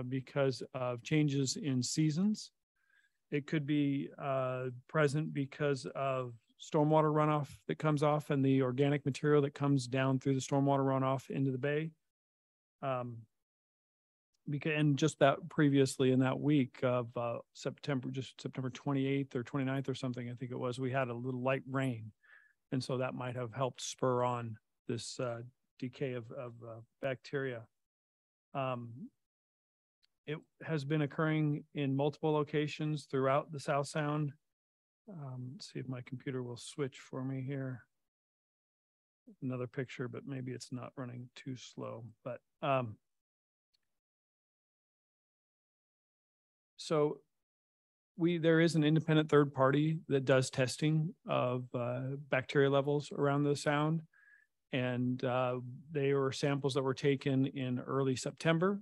because of changes in seasons. It could be present because of stormwater runoff that comes off and the organic material that comes down through the stormwater runoff into the bay. And just that previously in that week of September 28th or 29th or something, I think it was, we had a little light rain. And so that might have helped spur on this decay of bacteria. It has been occurring in multiple locations throughout the South Sound. Let's see if my computer will switch for me here. Another picture, but maybe it's not running too slow. But so there is an independent third party that does testing of bacteria levels around the Sound. And they were samples that were taken in early September.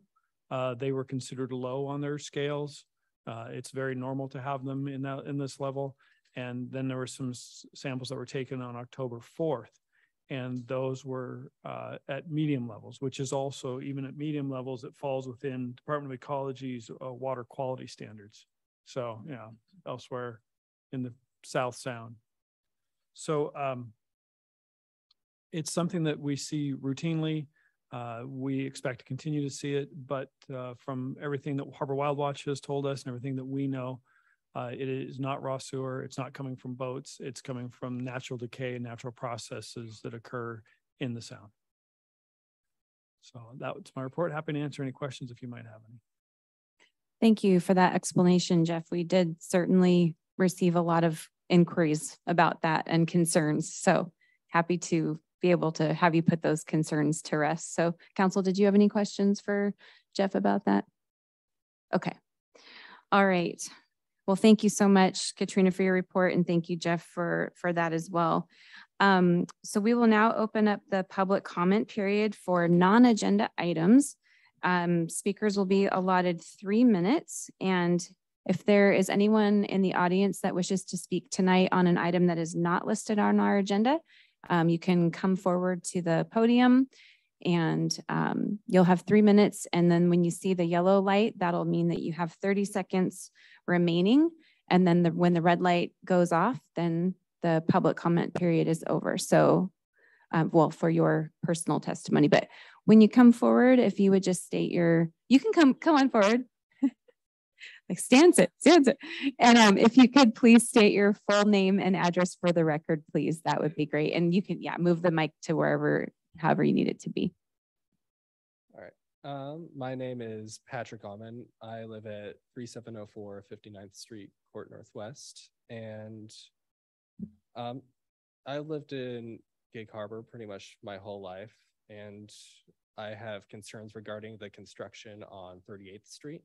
They were considered low on their scales. It's very normal to have them in this level. And then there were some samples that were taken on October 4th. And those were at medium levels, which is also, even at medium levels, it falls within Department of Ecology's water quality standards. So, yeah, elsewhere in the South Sound. So it's something that we see routinely. We expect to continue to see it, but from everything that Harbor Wild Watch has told us and everything that we know, it is not raw sewer. It's not coming from boats. It's coming from natural decay and natural processes that occur in the Sound. So that's my report. Happy to answer any questions if you might have any. Thank you for that explanation, Jeff. We did certainly receive a lot of inquiries about that and concerns. So happy to be able to have you put those concerns to rest. So Council, did you have any questions for Jeff about that? Okay. All right. Well, thank you so much, Katrina, for your report, and thank you, Jeff, for that as well. So we will now open up the public comment period for non-agenda items. Speakers will be allotted 3 minutes, and if there is anyone in the audience that wishes to speak tonight on an item that is not listed on our agenda, you can come forward to the podium, and you'll have 3 minutes. And then when you see the yellow light, that'll mean that you have 30 seconds remaining. And then when the red light goes off, then the public comment period is over. So, well, for your personal testimony, but when you come forward, if you would just state you can come on forward. Like stands it. And if you could please state your full name and address for the record, please, that would be great. And you can, move the mic to however you need it to be. All right. My name is Patrick Allman. I live at 3704 59th Street, Court Northwest. And I lived in Gig Harbor pretty much my whole life. And I have concerns regarding the construction on 38th Street.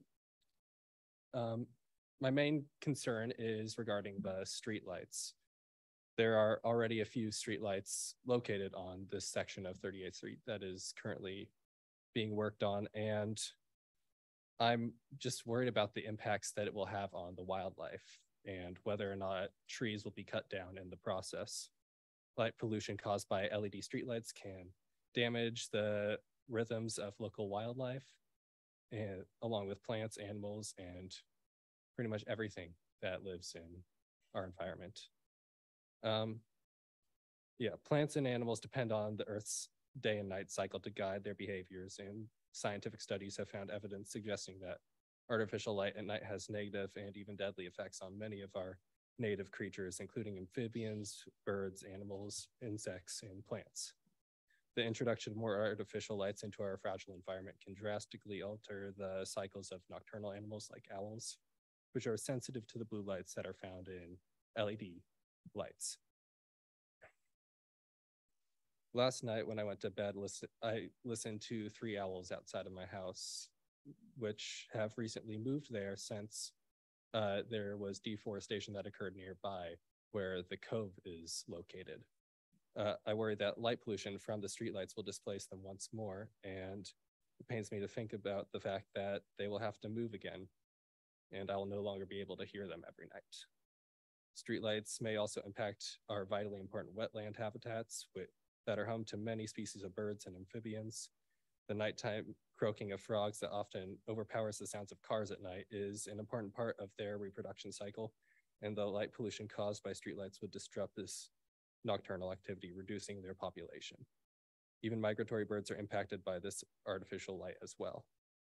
My main concern is regarding the streetlights. There are already a few streetlights located on this section of 38th Street that is currently being worked on, and I'm just worried about the impacts that it will have on the wildlife and whether or not trees will be cut down in the process. Light pollution caused by LED streetlights can damage the rhythms of local wildlife, and along with plants, animals, and pretty much everything that lives in our environment. Yeah, plants and animals depend on the Earth's day and night cycle to guide their behaviors, and scientific studies have found evidence suggesting that artificial light at night has negative and even deadly effects on many of our native creatures, including amphibians, birds, animals, insects, and plants. The introduction of more artificial lights into our fragile environment can drastically alter the cycles of nocturnal animals like owls, which are sensitive to the blue lights that are found in LED lights. Last night when I went to bed, I listened to 3 owls outside of my house, which have recently moved there since there was deforestation that occurred nearby where the cove is located. I worry that light pollution from the streetlights will displace them once more, and it pains me to think about the fact that they will have to move again, and I will no longer be able to hear them every night. Streetlights may also impact our vitally important wetland habitats that are home to many species of birds and amphibians. The nighttime croaking of frogs that often overpowers the sounds of cars at night is an important part of their reproduction cycle, and the light pollution caused by streetlights would disrupt this nocturnal activity, reducing their population. Even migratory birds are impacted by this artificial light as well.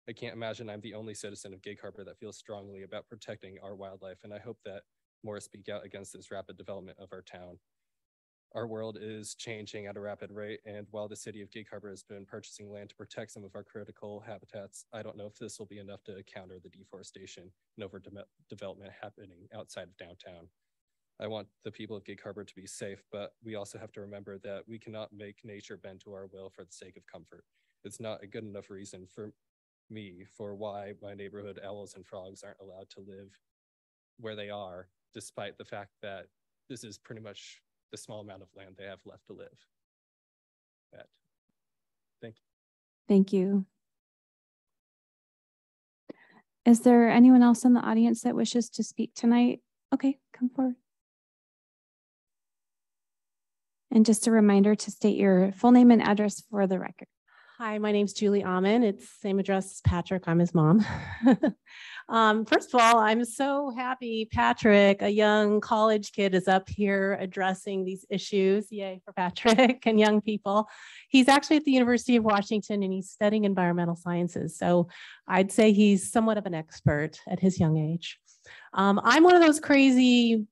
I can't imagine I'm the only citizen of Gig Harbor that feels strongly about protecting our wildlife, and I hope that more speak out against this rapid development of our town. Our world is changing at a rapid rate, and while the city of Gig Harbor has been purchasing land to protect some of our critical habitats, I don't know if this will be enough to counter the deforestation and overdevelopment happening outside of downtown. I want the people of Gig Harbor to be safe, but we also have to remember that we cannot make nature bend to our will for the sake of comfort. It's not a good enough reason for me for why my neighborhood owls and frogs aren't allowed to live where they are, despite the fact that this is pretty much the small amount of land they have left to live. Thank you. Thank you. Is there anyone else in the audience that wishes to speak tonight? Okay, come forward. And just a reminder to state your full name and address for the record. Hi, my name's Julie Amon. It's same address as Patrick. I'm his mom. First of all, I'm so happy Patrick, a young college kid, is up here addressing these issues. Yay for Patrick and young people. He's actually at the University of Washington and he's studying environmental sciences. So I'd say he's somewhat of an expert at his young age. I'm one of those crazy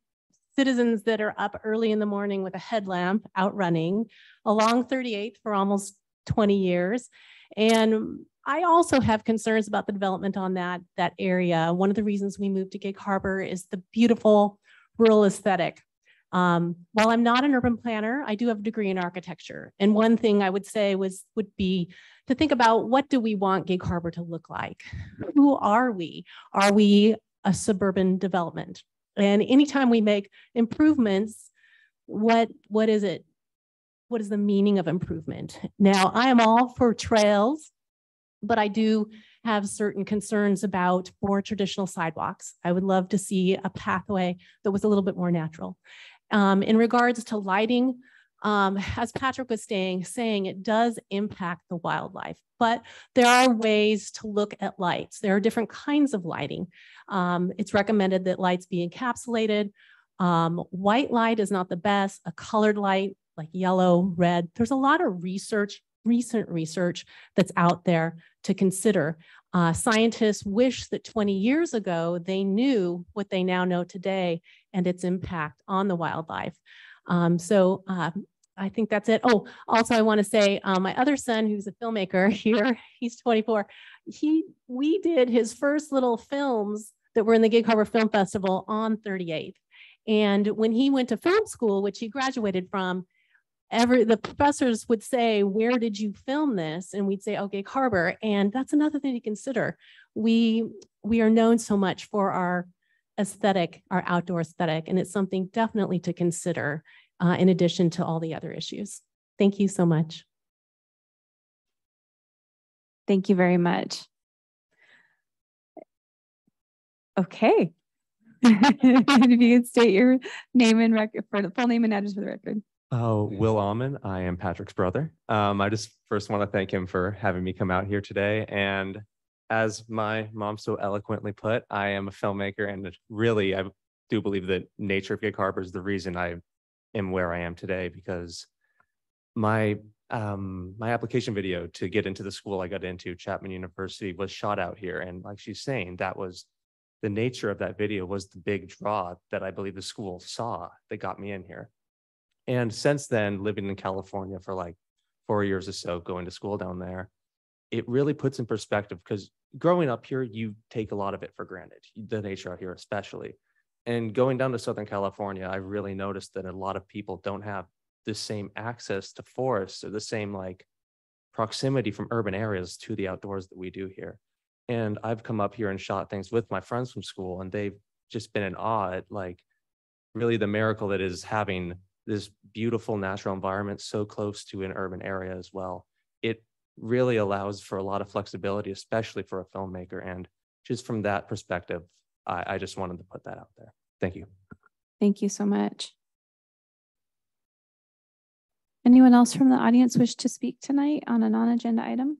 citizens that are up early in the morning with a headlamp out running along 38th for almost 20 years. And I also have concerns about the development on that area. One of the reasons we moved to Gig Harbor is the beautiful rural aesthetic. While I'm not an urban planner, I do have a degree in architecture. And one thing I would say would be to think about, what do we want Gig Harbor to look like? Who are we? Are we a suburban development? And anytime we make improvements, what is it? What is the meaning of improvement? Now, I am all for trails, but I do have certain concerns about more traditional sidewalks. I would love to see a pathway that was a little bit more natural. In regards to lighting, as Patrick was saying, it does impact the wildlife, but there are ways to look at lights. There are different kinds of lighting. It's recommended that lights be encapsulated. White light is not the best. A colored light, like yellow, red. There's a lot of recent research that's out there to consider. Scientists wish that 20 years ago, they knew what they now know today and its impact on the wildlife. I think that's it. Oh, also I want to say my other son, who's a filmmaker here, he's 24. We did his first little films that were in the Gig Harbor Film Festival on 38th. And when he went to film school, which he graduated from, the professors would say, where did you film this? And we'd say, oh, Gig Harbor. And that's another thing to consider. We are known so much for our aesthetic, our outdoor aesthetic, and it's something definitely to consider in addition to all the other issues. Thank you so much. Thank you very much. Okay. If you could state your name and record for the full name and address for the record. Will Almond. I am Patrick's brother. I just first want to thank him for having me come out here today. And as my mom so eloquently put, I am a filmmaker, and really, I do believe that nature of Gig Harbor is the reason I am where I am today, because my my application video to get into the school I got into, Chapman University, was shot out here. And like she's saying, that was the nature of that video was the big draw that I believe the school saw that got me in here. And since then, living in California for like 4 years or so, going to school down there, it really puts in perspective, because growing up here, you take a lot of it for granted, the nature out here especially. And going down to Southern California, I really noticed that a lot of people don't have the same access to forests or the same like proximity from urban areas to the outdoors that we do here. And I've come up here and shot things with my friends from school, and they've just been in awe at like really the miracle that is having this beautiful natural environment so close to an urban area as well. It really allows for a lot of flexibility, especially for a filmmaker. And just from that perspective, I just wanted to put that out there. Thank you. Thank you so much. Anyone else from the audience wish to speak tonight on a non-agenda item?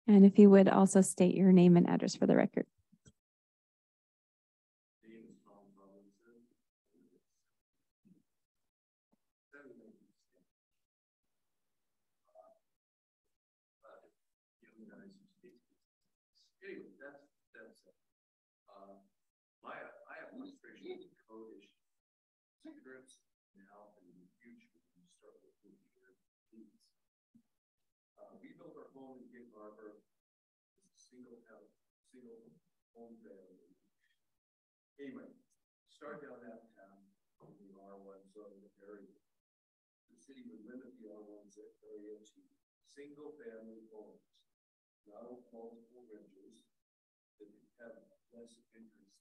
And if you would also state your name and address for the record. I have frustration with code issues. Secrets now and in the future when you start looking at your needs. We built our home in Gig Harbor as a single home family. Anyway, start down that path in the R1 zone area. The city would limit the R1 area to single family homes, not multiple renters that have less interest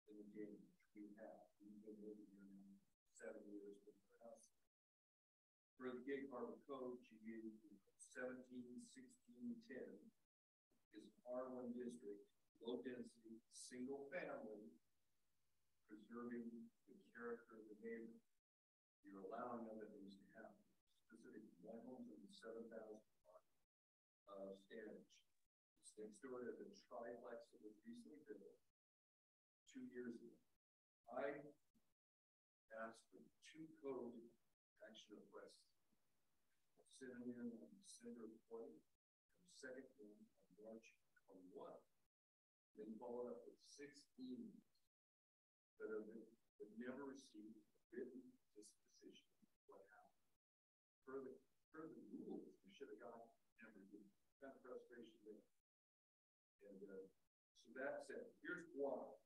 in the game which we have. We've been living here now 7 years with our house. For the Gig Harbor Code, GA 171610 is R1 district, low density, single family, preserving the character of the neighborhood. You're allowing other things to happen. Specifically, my home's in the 7,000 standage. It's next door to the triplex that was recently built 2 years ago. I asked for 2 code action requests. Sitting in on December 20th, and the second one on March 21. Then followed up with 6 emails that have never received a written disposition of what happened. Per the rules, we should have gotten everything. Kind of frustration there. And so that said, here's why.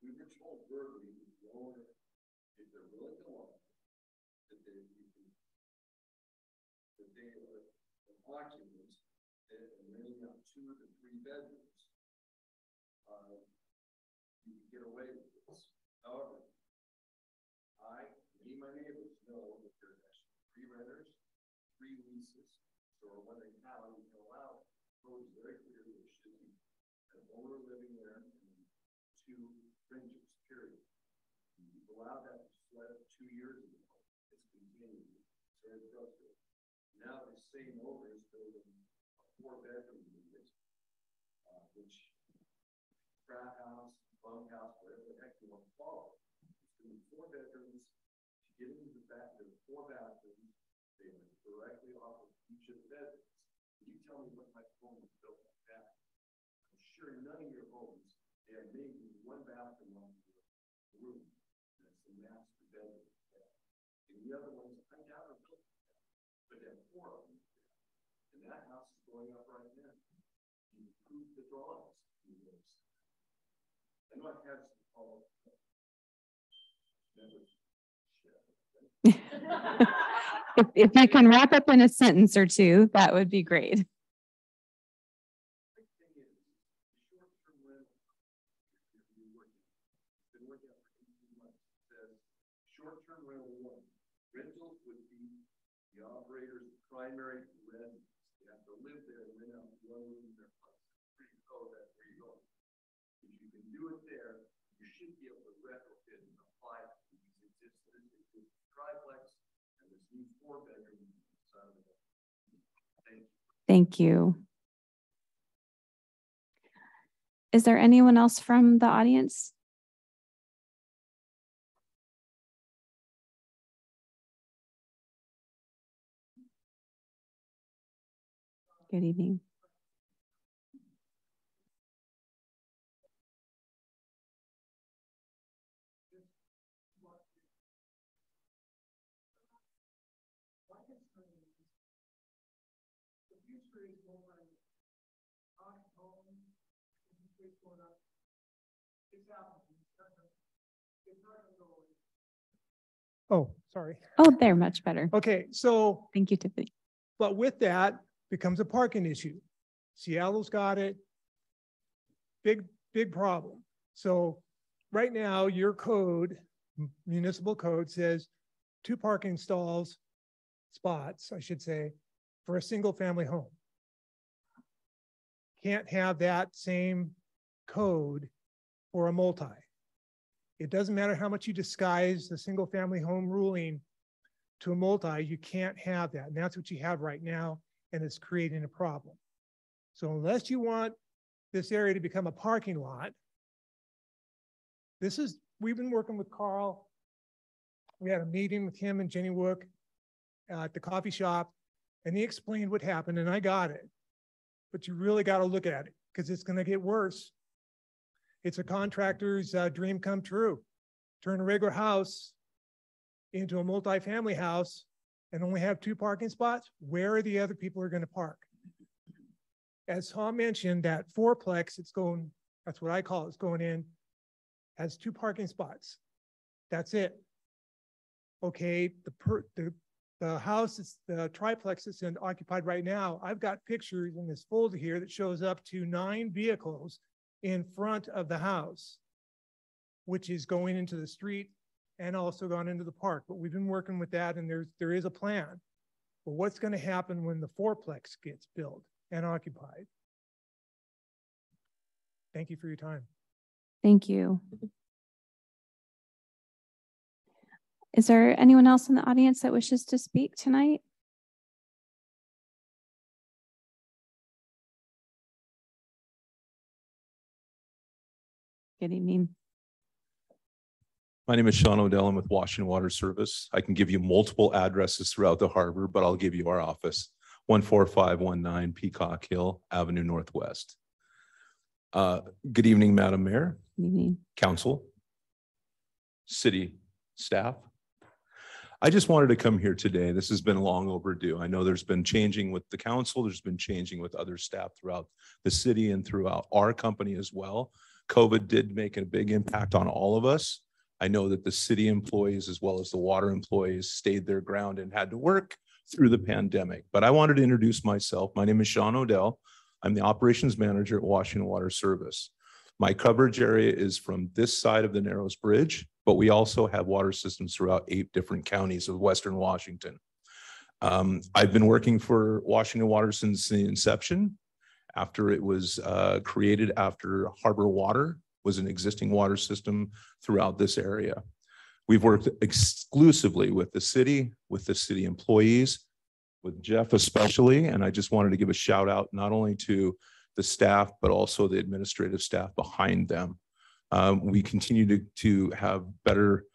We were told verbally that the owner, if they're willing to lie, that they are occupants and renting out 2 to 3 bedrooms, you can get away with this. However, many of my neighbors know that there's actually 3 renters, 3 leases. So when they have, you can allow it. Code is very clear there should be an owner living there and 2 renters, period. You've allowed that to slip 2 years ago. It's continued. It's very frustrating. Now the same owner is building a 4-bedroom unit, which frat house, bunkhouse, whatever the heck you want to call it. It's doing 4 bedrooms. To get into the back, there are 4 bathrooms. They are directly off of each of the bedrooms. Can you tell me what my home is built like that? I'm sure none of your homes, they have maybe 1 bathroom on the room. That's the master bedroom. And the other ones, I doubt are built. But there are 4 of them. And that house is going up right now. You prove the drawings. I know I've had some follow-up. If you can wrap up in a sentence or 2, that would be great. Short-term rental rentals would be the operator's primary residence. They have to live there and rent out 1 room in their place. Pretty cool that where you go triplex and this new 4-bedroom side of the building. Thank you. Thank you. Is there anyone else from the audience? Good evening. Oh, sorry. Oh, they're much better. Okay, so, Thank you, Tiffany. but with that becomes a parking issue. Seattle's got it. Big problem. So right now, your code, municipal code says 2 parking spots, I should say, for a single family home. Can't have that same code for a multi. It doesn't matter how much you disguise the single family home ruling to a multi, you can't have that. And that's what you have right now, and it's creating a problem. So unless you want this area to become a parking lot, we've been working with Carl. We had a meeting with him and Jenny Wook at the coffee shop, and he explained what happened, and I got it. But you really got to look at it because it's going to get worse. It's a contractor's dream come true. Turn a regular house into a multi-family house and only have 2 parking spots. Where are the other people who are going to park? As Tom mentioned, that 4-plex, it's going, that's what I call it, it's going in, has 2 parking spots. That's it. Okay, the house, the triplex that's occupied right now, I've got pictures in this folder here that shows up to 9 vehicles in front of the house, which is going into the street and also gone into the park. But we've been working with that, and there is a plan. But what's going to happen when the 4-plex gets built and occupied? Thank you for your time. Thank you. Is there anyone else in the audience that wishes to speak tonight? Good evening. My name is Sean Odell. I'm with Washington Water Service. I can give you multiple addresses throughout the harbor, but I'll give you our office, 14519 Peacock Hill Avenue Northwest. Good evening, Madam Mayor, Good evening. Council, City staff. I just wanted to come here today. This has been long overdue. I know there's been changing with the council. There's been changing with other staff throughout the city and throughout our company as well. COVID did make a big impact on all of us. I know that the city employees as well as the water employees stayed their ground and had to work through the pandemic. But I wanted to introduce myself. My name is Sean Odell. I'm the operations manager at Washington Water Service. My coverage area is from this side of the Narrows Bridge, but we also have water systems throughout 8 different counties of Western Washington. I've been working for Washington Water since the inception. After it was created after Harbor Water was an existing water system throughout this area. We've worked exclusively with the city employees, with Jeff especially, and I just wanted to give a shout out not only to the staff, but also the administrative staff behind them. We continue to have better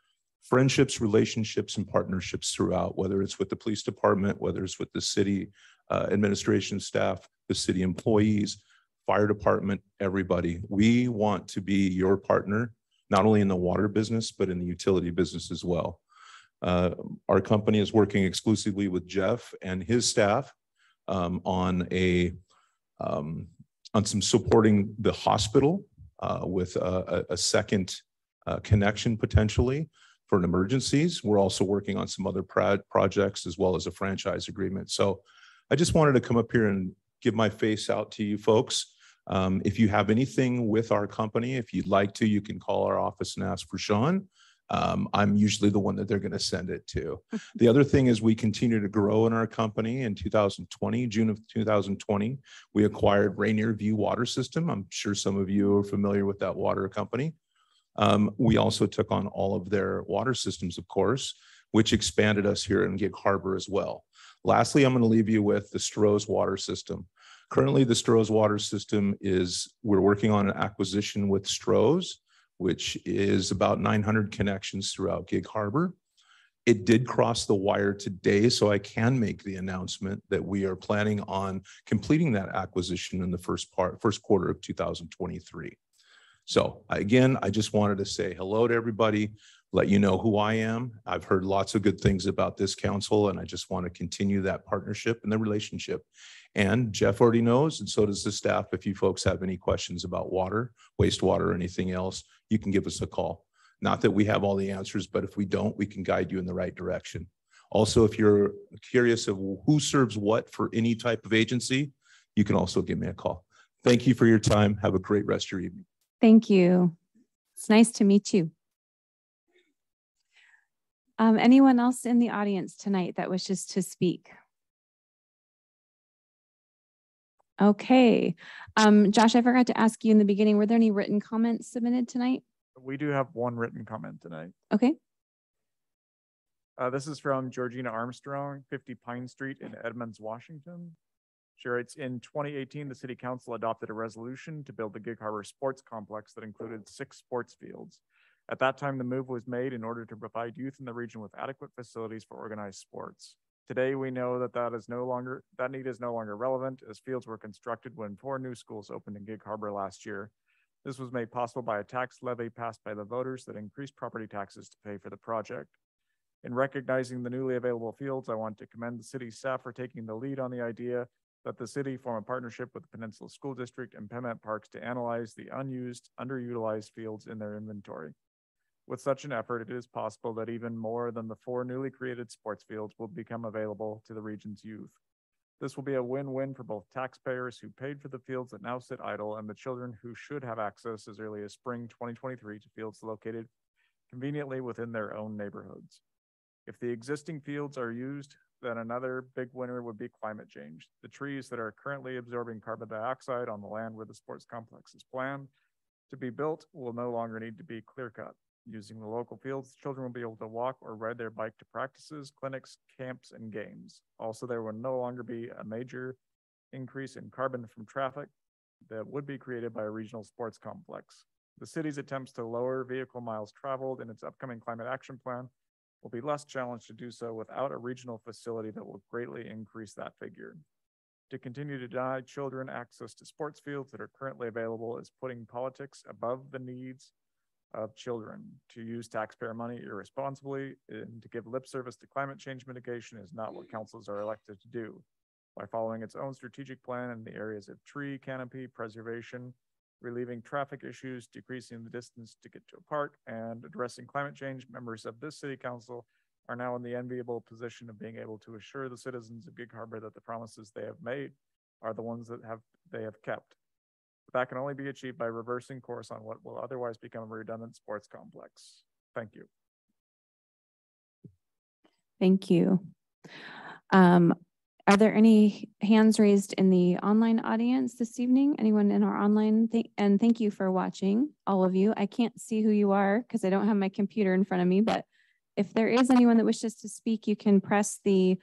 friendships, relationships, and partnerships throughout, whether it's with the police department, whether it's with the city administration staff, the city employees, fire department, everybody. We want to be your partner, not only in the water business, but in the utility business as well. Our company is working exclusively with Jeff and his staff on some supporting the hospital with a second connection potentially for emergencies. We're also working on some other projects as well as a franchise agreement. So I just wanted to come up here and give my face out to you folks. If you have anything with our company, if you'd like to, you can call our office and ask for Sean. I'm usually the one that they're going to send it to. The other thing is we continue to grow in our company. In 2020, June of 2020, we acquired Rainier View Water System. I'm sure some of you are familiar with that water company. We also took on all of their water systems, of course. which expanded us here in Gig Harbor as well. Lastly, I'm going to leave you with the Strose water system. Currently, the Strose water system we're working on an acquisition with Strose, which is about 900 connections throughout Gig Harbor. It did cross the wire today, so I can make the announcement that we are planning on completing that acquisition in the first quarter of 2023. So again, I just wanted to say hello to everybody, let you know who I am. I've heard lots of good things about this council, and I just want to continue that partnership and the relationship. And Jeff already knows, and so does the staff. If you folks have any questions about water, wastewater, or anything else, you can give us a call. Not that we have all the answers, but if we don't, we can guide you in the right direction. Also, if you're curious of who serves what for any type of agency, you can also give me a call. Thank you for your time. Have a great rest of your evening. Thank you. It's nice to meet you. Anyone else in the audience tonight that wishes to speak? Okay. Josh, I forgot to ask you in the beginning, were there any written comments submitted tonight? We do have one written comment tonight. Okay. This is from Georgina Armstrong, 50 Pine Street in Edmonds, Washington. She writes, in 2018, the City Council adopted a resolution to build the Gig Harbor Sports Complex that included 6 sports fields. At that time, the move was made in order to provide youth in the region with adequate facilities for organized sports. Today, we know that that need is no longer relevant, as fields were constructed when 4 new schools opened in Gig Harbor last year. This was made possible by a tax levy passed by the voters that increased property taxes to pay for the project. In recognizing the newly available fields, I want to commend the city staff for taking the lead on the idea that the city form a partnership with the Peninsula School District and Pembet Parks to analyze the unused, underutilized fields in their inventory. With such an effort, it is possible that even more than the 4 newly created sports fields will become available to the region's youth. This will be a win-win for both taxpayers who paid for the fields that now sit idle and the children who should have access as early as spring 2023 to fields located conveniently within their own neighborhoods. If the existing fields are used, then another big winner would be climate change. The trees that are currently absorbing carbon dioxide on the land where the sports complex is planned to be built will no longer need to be clear-cut. Using the local fields, children will be able to walk or ride their bike to practices, clinics, camps, and games. Also, there will no longer be a major increase in carbon from traffic that would be created by a regional sports complex. The city's attempts to lower vehicle miles traveled in its upcoming climate action plan will be less challenged to do so without a regional facility that will greatly increase that figure. To continue to deny children access to sports fields that are currently available is putting politics above the needs of children. To use taxpayer money irresponsibly and to give lip service to climate change mitigation is not what councils are elected to do. By following its own strategic plan in the areas of tree canopy preservation, relieving traffic issues, decreasing the distance to get to a park, and addressing climate change, members of this city council are now in the enviable position of being able to assure the citizens of Gig Harbor that the promises they have made are the ones that they have kept. That can only be achieved by reversing course on what will otherwise become a redundant sports complex. Thank you. Thank you. Are there any hands raised in the online audience this evening? Anyone in our online? And thank you for watching, all of you. I can't see who you are because I don't have my computer in front of me, but if there is anyone that wishes to speak, you can press the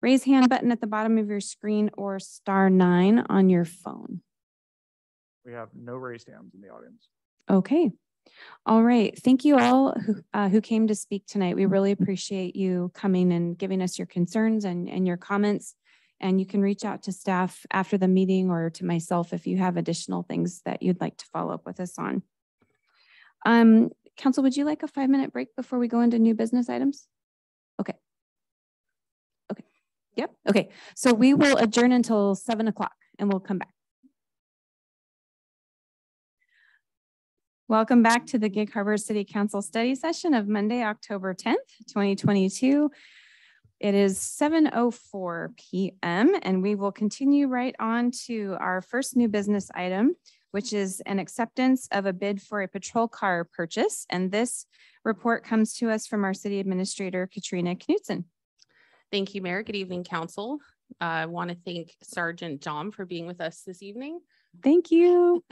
raise hand button at the bottom of your screen or *9 on your phone. We have no raised hands in the audience. Okay. All right. Thank you all who came to speak tonight. We really appreciate you coming and giving us your concerns and your comments. And you can reach out to staff after the meeting or to myself if you have additional things that you'd like to follow up with us on. Council, would you like a 5-minute break before we go into new business items? Okay. Okay. Yep. Okay. So we will adjourn until 7 o'clock and we'll come back. Welcome back to the Gig Harbor City Council study session of Monday, October 10th, 2022. It is 7:04 p.m. and we will continue right on to our first new business item, which is an acceptance of a bid for a patrol car purchase. And this report comes to us from our city administrator, Katrina Knutson. Thank you, Mayor. Good evening, Council. I want to thank Sergeant Dom for being with us this evening. Thank you.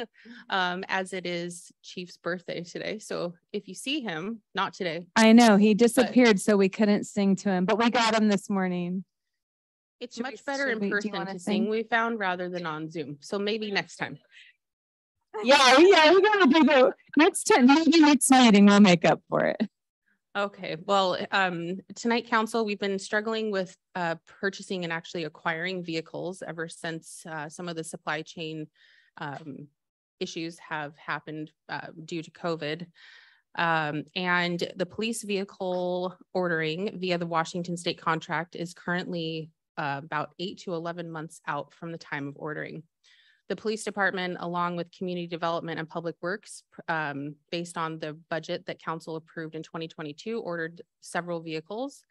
As it is Chief's birthday today. So if you see him, not today. I know he disappeared, so we couldn't sing to him, but we got him this morning. It's much better in person to sing, we found, rather than on Zoom. So maybe next time. Yeah, we gotta do the next time, maybe next meeting, we'll make up for it. Okay, well, tonight, council, we've been struggling with purchasing and actually acquiring vehicles ever since some of the supply chain issues have happened due to COVID. And the police vehicle ordering via the Washington state contract is currently about 8 to 11 months out from the time of ordering. The police department, along with community development and public works, based on the budget that council approved in 2022, ordered several vehicles,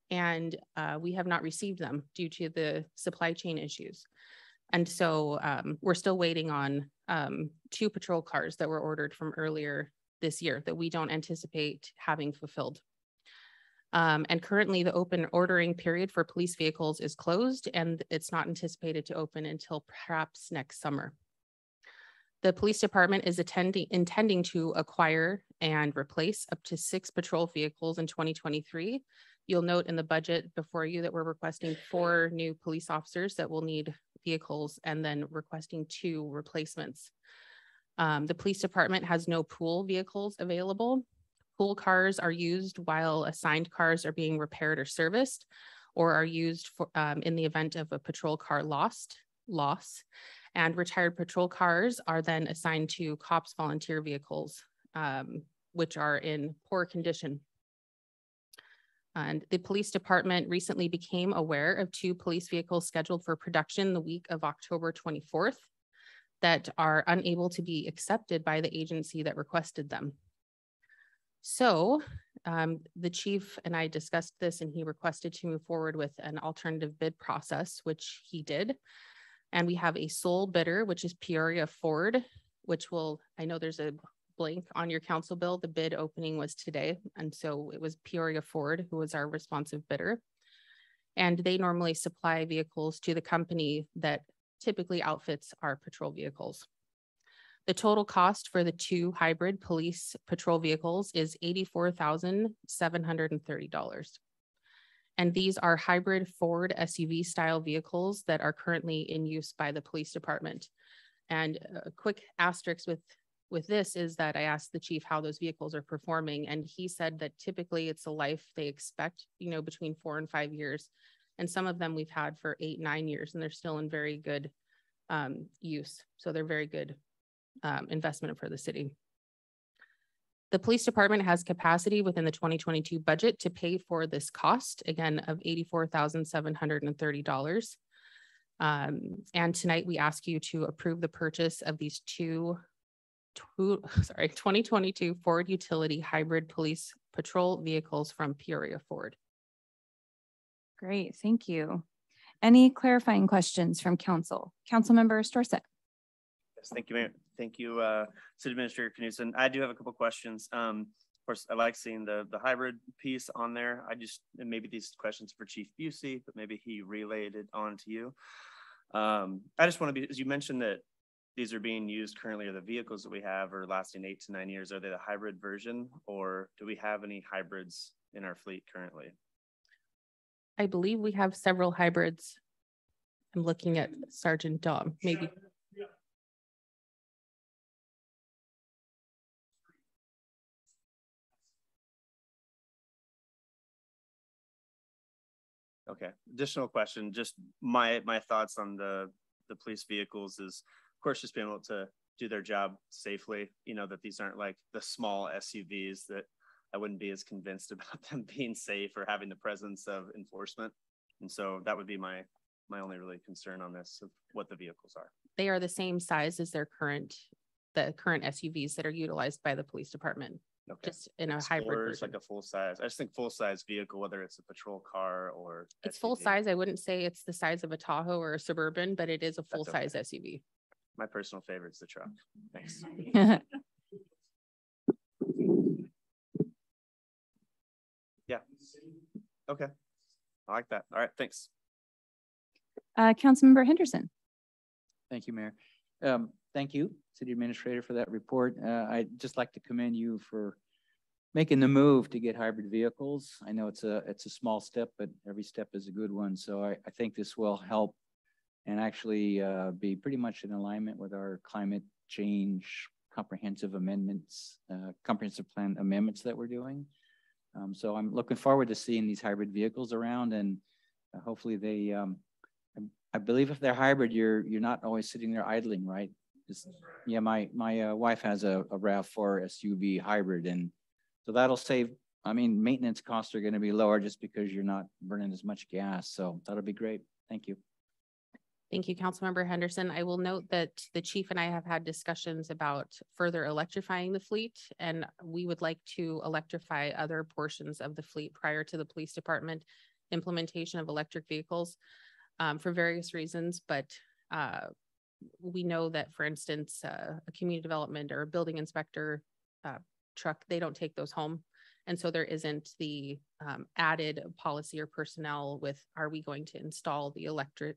and we have not received them due to the supply chain issues. And so we're still waiting on 2 patrol cars that were ordered from earlier this year that we don't anticipate having fulfilled. And currently the open ordering period for police vehicles is closed, and it's not anticipated to open until perhaps next summer. The police department is intending to acquire and replace up to 6 patrol vehicles in 2023. You'll note in the budget before you that we're requesting 4 new police officers that will need vehicles, and then requesting 2 replacements. The police department has no pool vehicles available. Pool cars are used while assigned cars are being repaired or serviced, or are used for, in the event of a patrol car loss. And retired patrol cars are then assigned to cops volunteer vehicles, which are in poor condition. And the police department recently became aware of 2 police vehicles scheduled for production the week of October 24th that are unable to be accepted by the agency that requested them. So the chief and I discussed this, and he requested to move forward with an alternative bid process, which he did. And we have a sole bidder, which is Peoria Ford, which will, I know there's a blank on your council bill. The bid opening was today. And so it was Peoria Ford who was our responsive bidder. And they normally supply vehicles to the company that typically outfits our patrol vehicles. The total cost for the 2 hybrid police patrol vehicles is $84,730. And these are hybrid Ford SUV style vehicles that are currently in use by the police department. And a quick asterisk with this is that I asked the chief how those vehicles are performing, and he said that typically it's a life they expect, you know, between 4 and 5 years. And some of them we've had for 8, 9 years, and they're still in very good use. So they're very good investment for the city. The police department has capacity within the 2022 budget to pay for this cost, again, of $84,730. And tonight we ask you to approve the purchase of these 2022 Ford utility hybrid police patrol vehicles from Peoria Ford. Great, thank you. Any clarifying questions from council? Councilmember Strose. Yes, thank you, Mayor. Thank you, City Administrator Knutson. I do have a couple questions. Of course, I like seeing the hybrid piece on there. And maybe these questions for Chief Busey, but maybe he relayed it on to you. I just want to be, as you mentioned that these are being used currently, or the vehicles that we have are lasting 8 to 9 years. Are they the hybrid version, or do we have any hybrids in our fleet currently? I believe we have several hybrids. I'm looking at Sergeant Dom, maybe. Okay, additional question, just my thoughts on the police vehicles is, of course, just being able to do their job safely, you know, that these aren't like the small SUVs that I wouldn't be as convinced about them being safe or having the presence of enforcement. And so that would be my only really concern on this, of what the vehicles are. They are the same size as the current SUVs that are utilized by the police department. Okay. Just in a hybrid version. Like a full size. I just think full size vehicle, whether it's a patrol car or it's SUV. Full size. I wouldn't say it's the size of a Tahoe or a Suburban, but it is a full size SUV. My personal favorite is the truck. Thanks. Yeah. Okay. I like that. All right. Thanks. Councilmember Henderson. Thank you, Mayor. Thank you, City Administrator, for that report. I'd just like to commend you for making the move to get hybrid vehicles. I know it's a small step, but every step is a good one. So I think this will help and actually be pretty much in alignment with our climate change comprehensive amendments, comprehensive plan amendments that we're doing. So I'm looking forward to seeing these hybrid vehicles around, and hopefully they, I believe if they're hybrid, you're not always sitting there idling, right? Yeah, my wife has a RAV4 SUV hybrid, and so that'll save, I mean, maintenance costs are going to be lower just because you're not burning as much gas. So that'll be great. Thank you. Thank you, Councilmember Henderson. I will note that the chief and I have had discussions about further electrifying the fleet, and we would like to electrify other portions of the fleet prior to the police department implementation of electric vehicles for various reasons. But we know that, for instance, a community development or a building inspector truck, they don't take those home. And so there isn't the added policy or personnel with, are we going to install the electric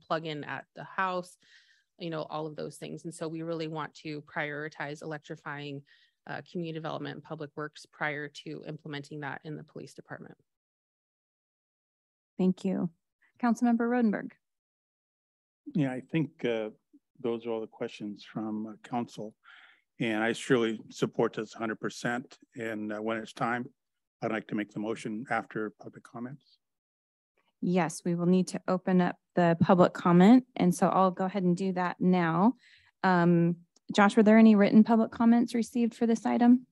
plug-in at the house, you know, all of those things. And so we really want to prioritize electrifying community development and public works prior to implementing that in the police department. Thank you. Councilmember Rodenberg. Yeah, I think those are all the questions from council. And I surely support this 100%. And when it's time, I'd like to make the motion after public comments. Yes, we will need to open up the public comment. And so I'll go ahead and do that now. Josh, were there any written public comments received for this item?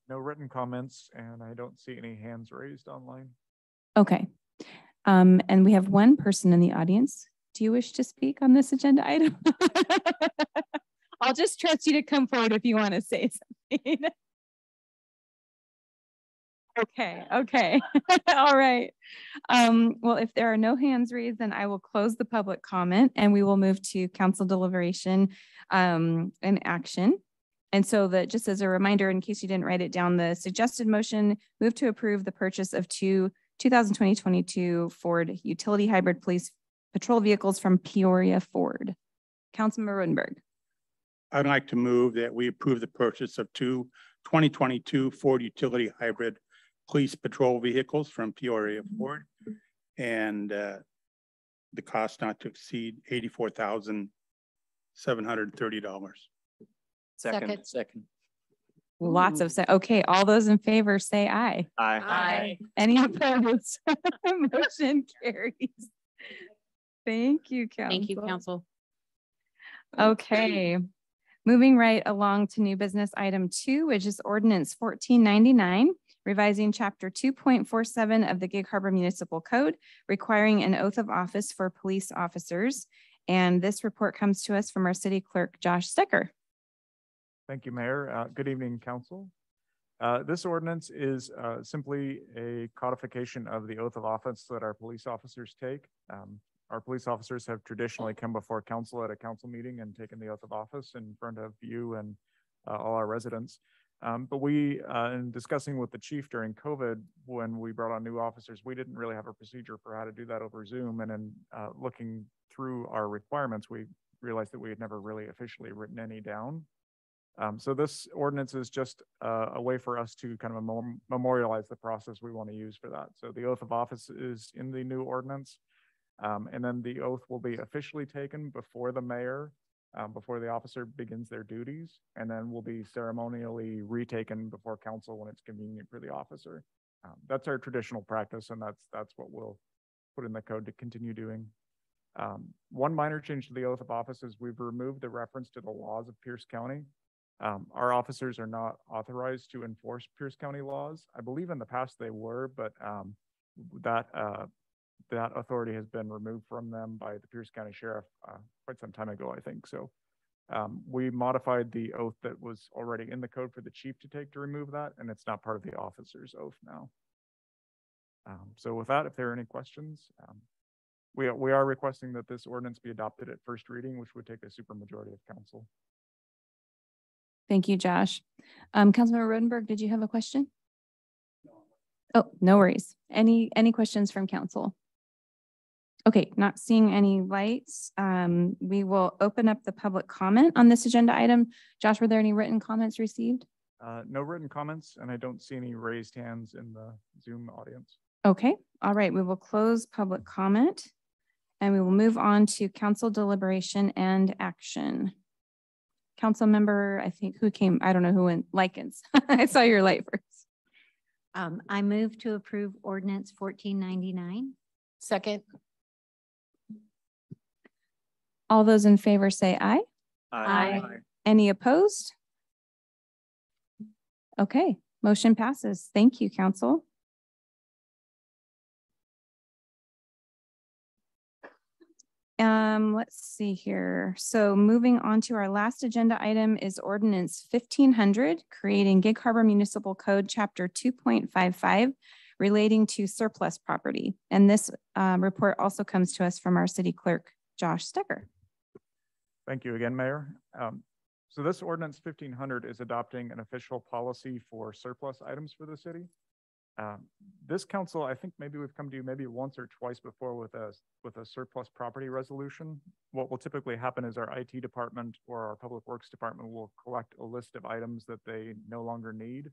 No written comments, and I don't see any hands raised online. Okay. And we have one person in the audience. Do you wish to speak on this agenda item? I'll just trust you to come forward if you want to say something. Okay. All right. Well, if there are no hands raised, then I will close the public comment and we will move to council deliberation and action. And so that, just as a reminder, in case you didn't write it down, the suggested motion, move to approve the purchase of two 2020-22 Ford utility hybrid police patrol vehicles from Peoria Ford. Councilmember Rodenberg. I'd like to move that we approve the purchase of two 2022 Ford utility hybrid police patrol vehicles from Peoria Ford, and the cost not to exceed $84,730. Second. Lots of okay. All those in favor say aye. Aye. Any opposed? Motion carries. Thank you, council. Thank you, council. Okay. Moving right along to new business item 2, which is ordinance 1499, revising chapter 2.47 of the Gig Harbor Municipal Code, requiring an oath of office for police officers. And this report comes to us from our city clerk, Josh Stecker. Thank you, Mayor. Good evening, council. This ordinance is simply a codification of the oath of office that our police officers take. Our police officers have traditionally come before council at a council meeting and taken the oath of office in front of you and all our residents. But we, in discussing with the chief during COVID, when we brought on new officers, we didn't really have a procedure for how to do that over Zoom. And in looking through our requirements, we realized that we had never really officially written any down. So this ordinance is just a way for us to kind of memorialize the process we want to use for that. So the oath of office is in the new ordinance. And then the oath will be officially taken before the mayor, before the officer begins their duties, and then will be ceremonially retaken before council when it's convenient for the officer. That's our traditional practice, and that's what we'll put in the code to continue doing. One minor change to the oath of office is we've removed the reference to the laws of Pierce County. Our officers are not authorized to enforce Pierce County laws. I believe in the past they were, but that authority has been removed from them by the Pierce County Sheriff quite some time ago, I think. So we modified the oath that was already in the code for the chief to take to remove that, and it's not part of the officer's oath now. So with that, if there are any questions, we are requesting that this ordinance be adopted at first reading, which would take a supermajority of council. Thank you, Josh. Councilmember Rodenberg, did you have a question? Oh, no worries. Any questions from council? Okay, not seeing any lights. We will open up the public comment on this agenda item. Josh, were there any written comments received? No written comments, and I don't see any raised hands in the Zoom audience. Okay, all right, we will close public comment and we will move on to council deliberation and action. Council member, I think who came, I don't know who went, Likens. I saw your light first. I move to approve ordinance 1499. Second. All those in favor say aye. Aye. Any opposed? Okay, motion passes. Thank you, council. Let's see here. So moving on to our last agenda item is Ordinance 1500, creating Gig Harbor Municipal Code Chapter 2.55, relating to surplus property. And this report also comes to us from our city clerk, Josh Stecker. Thank you again, Mayor. So this ordinance 1500 is adopting an official policy for surplus items for the city. This council, I think maybe we've come to you maybe once or twice before with a surplus property resolution. What will typically happen is our IT department or our public works department will collect a list of items that they no longer need,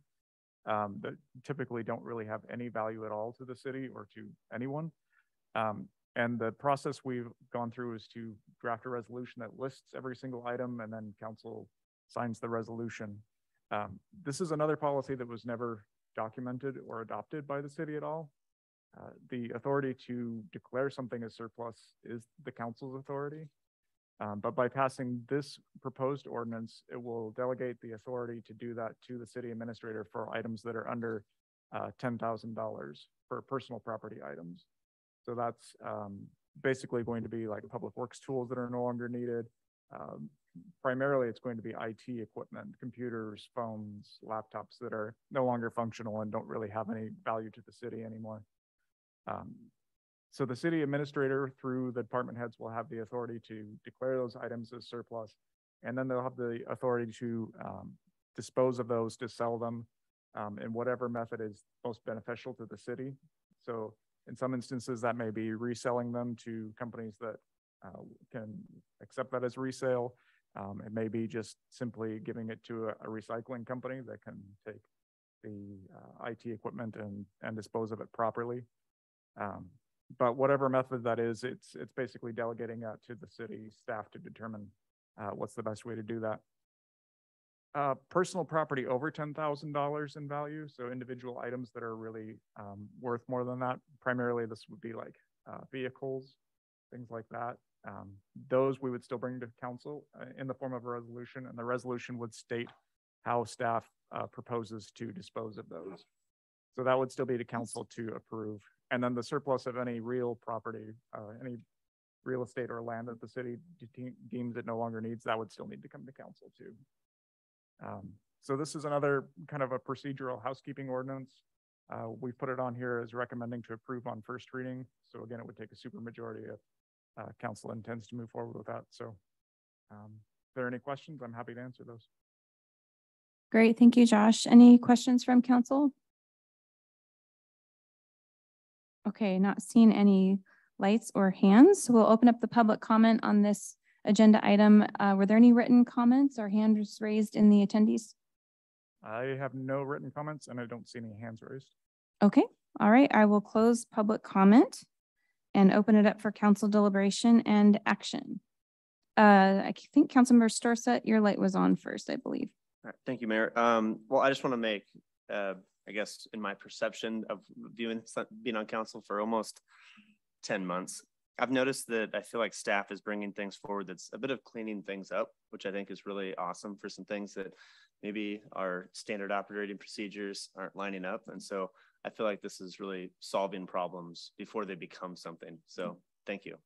that typically don't really have any value at all to the city or to anyone. And the process we've gone through is to draft a resolution that lists every single item, and then council signs the resolution. This is another policy that was never documented or adopted by the city at all. The authority to declare something as surplus is the council's authority. But by passing this proposed ordinance, it will delegate the authority to do that to the city administrator for items that are under $10,000 for personal property items. So that's basically going to be like public works tools that are no longer needed. Primarily, it's going to be IT equipment, computers, phones, laptops that are no longer functional and don't really have any value to the city anymore. So the city administrator, through the department heads, will have the authority to declare those items as surplus, and then they'll have the authority to dispose of those, to sell them in whatever method is most beneficial to the city. So in some instances, that may be reselling them to companies that can accept that as resale. It may be just simply giving it to a recycling company that can take the IT equipment and dispose of it properly. But whatever method that is, it's basically delegating that to the city staff to determine what's the best way to do that. Personal property over $10,000 in value, so individual items that are really worth more than that. Primarily, this would be like vehicles, things like that. Those we would still bring to council in the form of a resolution, and the resolution would state how staff proposes to dispose of those. So that would still be to council to approve. And then the surplus of any real property, any real estate or land that the city deems it no longer needs, that would still need to come to council too. So this is another kind of a procedural housekeeping ordinance. We put it on here as recommending to approve on first reading. So again, it would take a supermajority if council intends to move forward with that. So if there are any questions, I'm happy to answer those. Great, thank you, Josh. Any questions from council? Okay, not seeing any lights or hands. So we'll open up the public comment on this agenda item. Were there any written comments or hands raised in the attendees? I have no written comments and I don't see any hands raised. Okay, all right. I will close public comment and open it up for council deliberation and action. I think Councilmember Strose, your light was on first, I believe. All right, thank you, Mayor. Well, I just want to make, I guess, in my perception of being on council for almost 10 months, I've noticed that I feel like staff is bringing things forward that's a bit of cleaning things up, which I think is really awesome for some things that maybe our standard operating procedures aren't lining up. And so I feel like this is really solving problems before they become something. So thank you.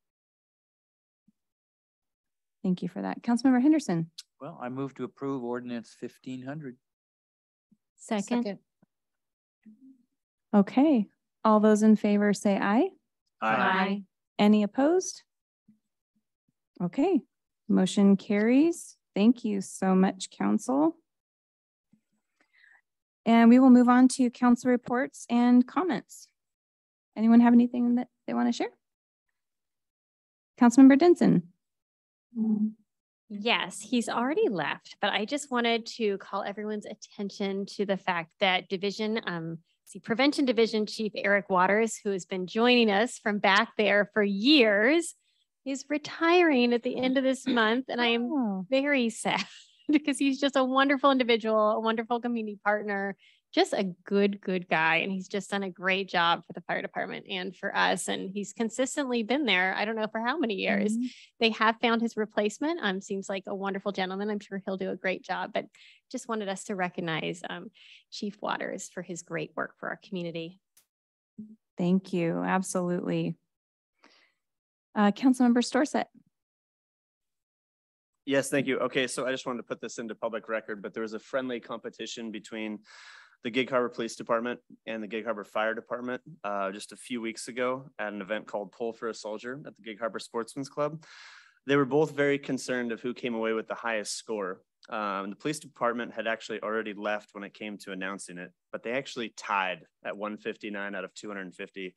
Thank you for that. Councilmember Henderson. Well, I move to approve ordinance 1500. Second. Okay, all those in favor say aye. Aye. Any opposed? Okay, motion carries. Thank you so much, council. And we will move on to council reports and comments. Anyone have anything that they want to share? Councilmember Denson. Yes, he's already left, but I just wanted to call everyone's attention to the fact that Prevention Division Chief Eric Waters, who has been joining us from back there for years, is retiring at the end of this month. And I am very sad because he's just a wonderful individual, a wonderful community partner, just a good guy. And he's just done a great job for the fire department and for us. And he's consistently been there. I don't know for how many years. They have found his replacement. Seems like a wonderful gentleman. I'm sure he'll do a great job, but just wanted us to recognize Chief Waters for his great work for our community. Thank you. Absolutely. Councilmember Strose. Yes, thank you. Okay, so I just wanted to put this into public record, but there was a friendly competition between the Gig Harbor Police Department and the Gig Harbor Fire Department just a few weeks ago at an event called Pull for a Soldier at the Gig Harbor Sportsman's Club. They were both very concerned of who came away with the highest score. The police department had actually already left when it came to announcing it, but they actually tied at 159 out of 250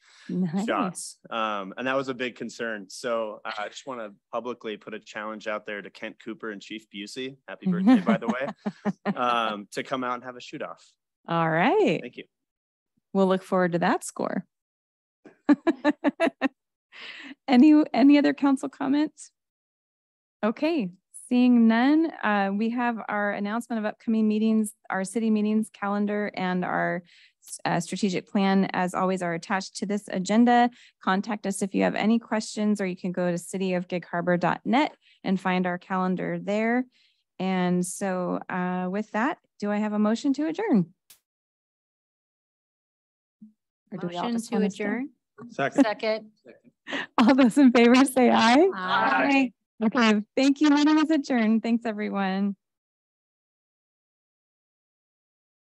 shots. And that was a big concern. So I just want to publicly put a challenge out there to Kent Cooper and Chief Busey. Happy birthday, by the way, to come out and have a shoot off. All right. Thank you. We'll look forward to that score. Any other council comments? Okay, seeing none, we have our announcement of upcoming meetings, our city meetings calendar, and our strategic plan, as always, are attached to this agenda. Contact us if you have any questions, or you can go to cityofgigharbor.net and find our calendar there. And so with that, do I have a motion to adjourn? Or do we all just want to adjourn? Second. All those in favor say aye. Aye. Okay, thank you. Meeting is adjourned. Thanks, everyone.